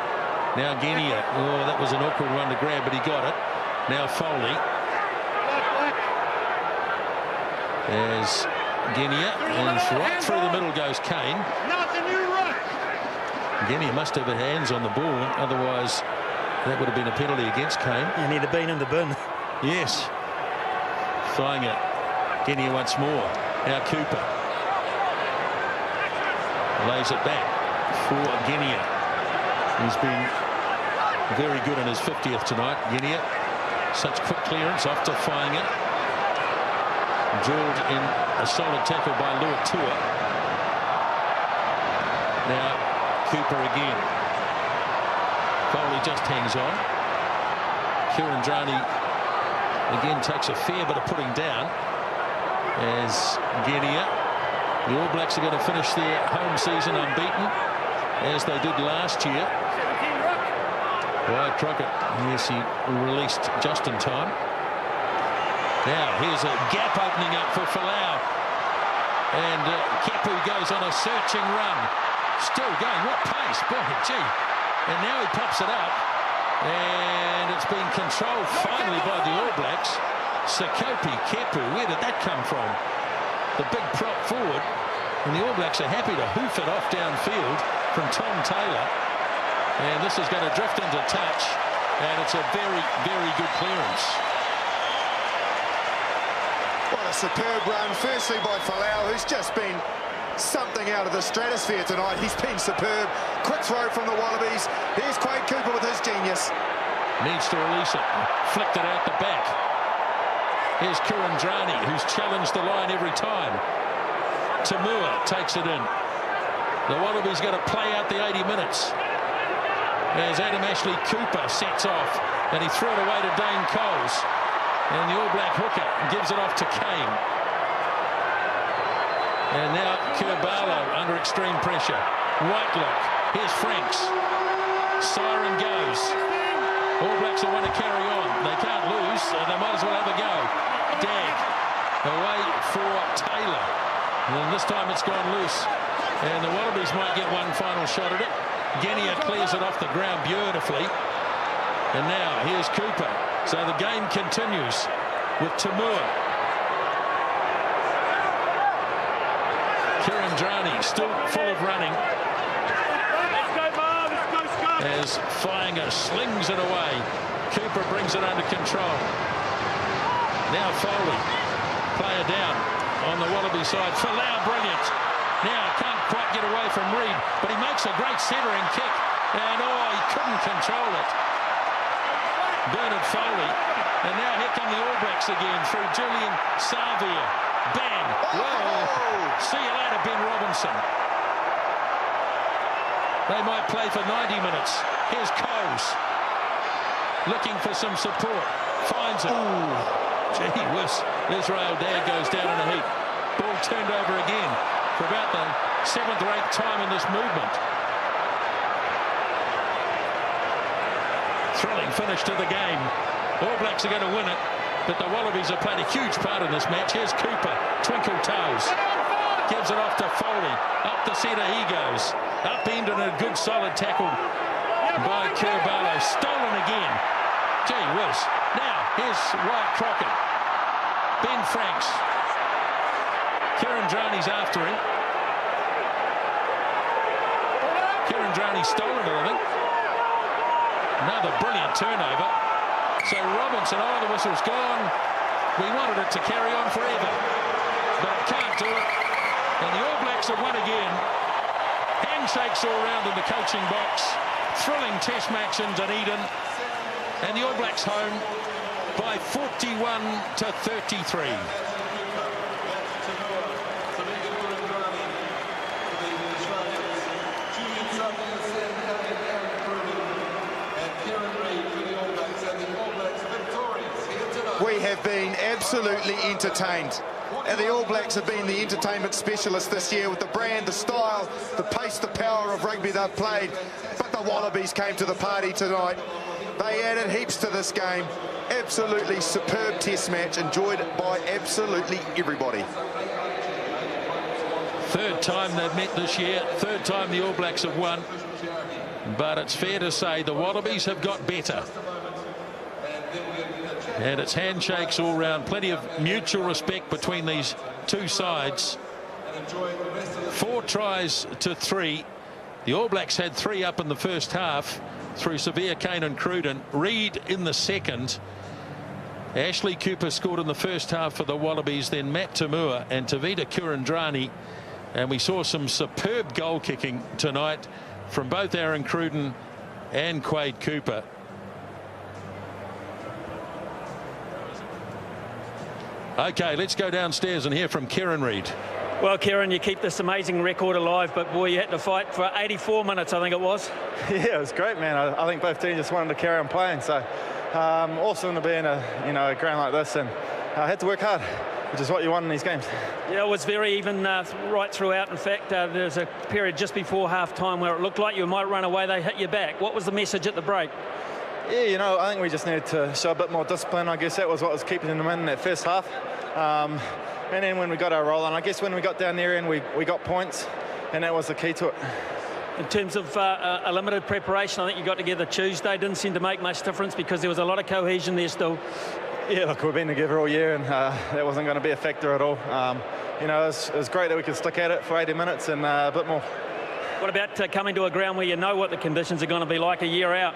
Now Genia. Oh, that was an awkward one to grab, but he got it. Now Foley. There's Genia, and right through the middle goes Kane. Genia must have had hands on the ball, otherwise that would have been a penalty against Kane. And he'd have been in the bin. Yes. Flying it. Genia once more. Now Cooper lays it back for Genia. He's been very good in his 50th tonight. Genia, such quick clearance off to Flying it. Drilled in a solid tackle by Luatua. Now Cooper again. Foley just hangs on. Kurandrani again takes a fair bit of putting down as Genia. The All Blacks are going to finish their home season unbeaten, as they did last year. Wyatt Crockett, yes, he released just in time. Now here's a gap opening up for Folau, and Kepu goes on a searching run. Still going, what pace, boy, gee. And now he pops it up, and it's been controlled finally by the All Blacks. Sekope, Kepu, where did that come from? The big prop forward, and the All Blacks are happy to hoof it off downfield from Tom Taylor. And this is going to drift into touch, and it's a very, very good clearance. What a superb run, firstly by Folau, who's just been something out of the stratosphere tonight. He's been superb. Quick throw from the Wallabies. Here's Quade Cooper with his genius. Needs to release it. Flicked it out the back. Here's Kurandrani, who's challenged the line every time. Tamua takes it in. The Wallabies got to play out the 80 minutes. As Adam Ashley Cooper sets off, and he threw it away to Dane Coles. And the All Black hooker gives it off to Kane. And now Kurbalo under extreme pressure. Whitelock. Here's Franks. Siren goes. All Blacks will want to carry on. They can't lose, so they might as well have a go. Dag away for Taylor. And this time it's gone loose. And the Wallabies might get one final shot at it. Genia clears it off the ground beautifully. And now here's Cooper. So the game continues with Tamua. Kurandrani still full of running. As Fainger slings it away. Cooper brings it under control. Now Foley. Player down on the Wallaby side. Folau brilliant. Now can't quite get away from Reid, but he makes a great centering kick. And oh, he couldn't control it. Bernard Foley. And now here come the All Blacks again through Julian Savea. Bang. Well, see you later, Ben Robinson. They might play for 90 minutes. Here's Coles. Looking for some support. Finds it. Ooh, gee whiz. Israel Dag goes down in a heap. Ball turned over again for about the 7th or 8th time in this movement. Thrilling finish to the game. All Blacks are going to win it, but the Wallabies have played a huge part in this match. Here's Cooper. Twinkle toes. Gives it off to Foley. Up the centre he goes. Upended and a good solid tackle by Kurbalo. Stolen again. Gee whiz. Now, here's Wyatt Crockett. Ben Franks. Kirandrani's after him. Kirandrani stolen it, I think. Another brilliant turnover. So Robinson, oh, the whistle's gone. We wanted it to carry on forever, but it can't do it. And the All Blacks have won again. Handshakes all round in the coaching box. Thrilling test match in Dunedin. And the All Blacks home by 41-33. We have been absolutely entertained. And the All Blacks have been the entertainment specialists this year with the brand, the style, the pace, the power of rugby they've played. But the Wallabies came to the party tonight. They added heaps to this game. Absolutely superb test match, enjoyed by absolutely everybody. Third time they've met this year, third time the All Blacks have won. But it's fair to say the Wallabies have got better. And it's handshakes all round. Plenty of mutual respect between these two sides. 4 tries to 3. The All Blacks had 3 up in the first half through Savea, Kane and Cruden. Reid in the second. Ashley Cooper scored in the first half for the Wallabies. Then Matt Tamua and Tavita Kurandrani. And we saw some superb goal kicking tonight from both Aaron Cruden and Quade Cooper. Okay, let's go downstairs and hear from Kieran Reid. Well, Kieran, you keep this amazing record alive, but boy, you had to fight for 84 minutes, I think it was. Yeah, it was great, man. I think both teams just wanted to carry on playing. So awesome to be in a ground like this, and I had to work hard, which is what you want in these games. Yeah, it was very even right throughout. In fact, there's a period just before half-time where it looked like you might run away. They hit you back. What was the message at the break? Yeah, I think we just needed to show a bit more discipline. I guess that was what was keeping them in that first half. And then when we got our roll on, I guess when we got down there and we got points, and that was the key to it. In terms of a limited preparation, I think you got together Tuesday. Didn't seem to make much difference because there was a lot of cohesion there still. Yeah, look, we've been together all year, and that wasn't going to be a factor at all. It was great that we could stick at it for 80 minutes and a bit more. What about coming to a ground where you know what the conditions are going to be like a year out?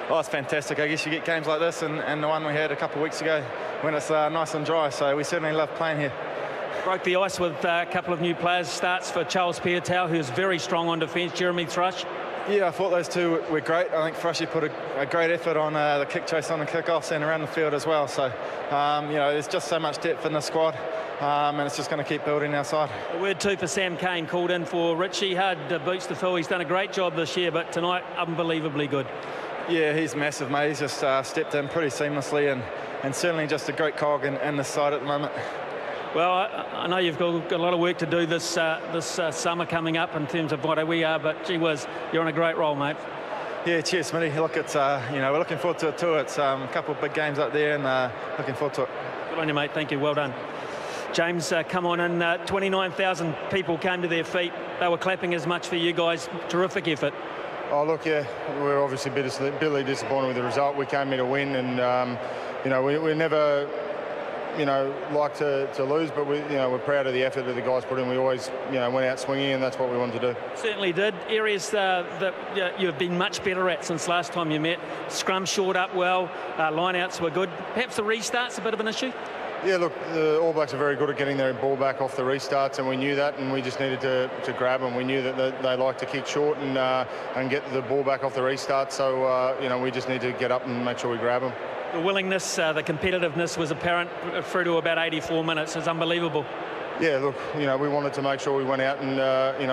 Oh, it's fantastic. I guess you get games like this and the one we had a couple of weeks ago when it's nice and dry, so we certainly love playing here. Broke the ice with a couple of new players. Starts for Charles Piutau, who's very strong on defence. Jeremy Thrush. Yeah, I thought those two were great. I think Frushy put a great effort on the kick chase on the kickoffs and around the field as well. So, there's just so much depth in the squad, and it's just going to keep building our side. A word too for Sam Cane, called in for Richie. Hard boots to fill. He's done a great job this year, but tonight, unbelievably good. Yeah, he's massive, mate. He's just stepped in pretty seamlessly and certainly just a great cog in this side at the moment. Well, I know you've got a lot of work to do this summer coming up in terms of what we are, but gee whiz, you're on a great roll, mate. Yeah, cheers, Smitty. Look, it's we're looking forward to it too. It's a couple of big games up there, and looking forward to it. Good on you, mate. Thank you. Well done. James, come on in. 29,000 people came to their feet. They were clapping as much for you guys. Terrific effort. Oh, look, yeah, we're obviously bitterly disappointed with the result. We came here to win, and we never like to lose, but we're proud of the effort that the guys put in. We always went out swinging, and that's what we wanted to do. Certainly did. Areas that you've been much better at since last time you met. Scrum shored up well, line-outs were good. Perhaps the restart's a bit of an issue? Yeah, look, the All Blacks are very good at getting their ball back off the restarts, and we knew that, and we just needed to grab them. We knew that they like to kick short and get the ball back off the restart, so we just need to get up and make sure we grab them. The willingness, the competitiveness was apparent through to about 84 minutes. It's unbelievable. Yeah, look, we wanted to make sure we went out and,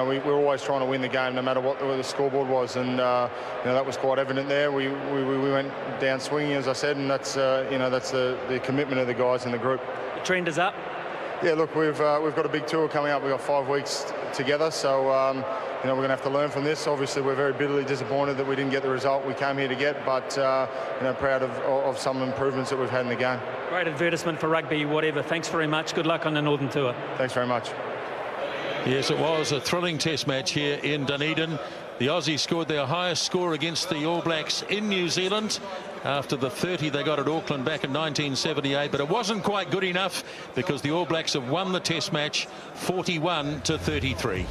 we were always trying to win the game no matter what the scoreboard was, and, that was quite evident there. We went down swinging, as I said, and that's the commitment of the guys in the group. The trend is up? Yeah, look, we've got a big tour coming up. We've got 5 weeks together, so, we're going to have to learn from this. Obviously, we're very bitterly disappointed that we didn't get the result we came here to get, but, proud of some improvements that we've had in the game. Great advertisement for rugby, whatever. Thanks very much. Good luck on the Northern Tour. Thanks very much. Yes, it was a thrilling test match here in Dunedin. The Aussies scored their highest score against the All Blacks in New Zealand after the 30 they got at Auckland back in 1978, but it wasn't quite good enough because the All Blacks have won the test match 41-33.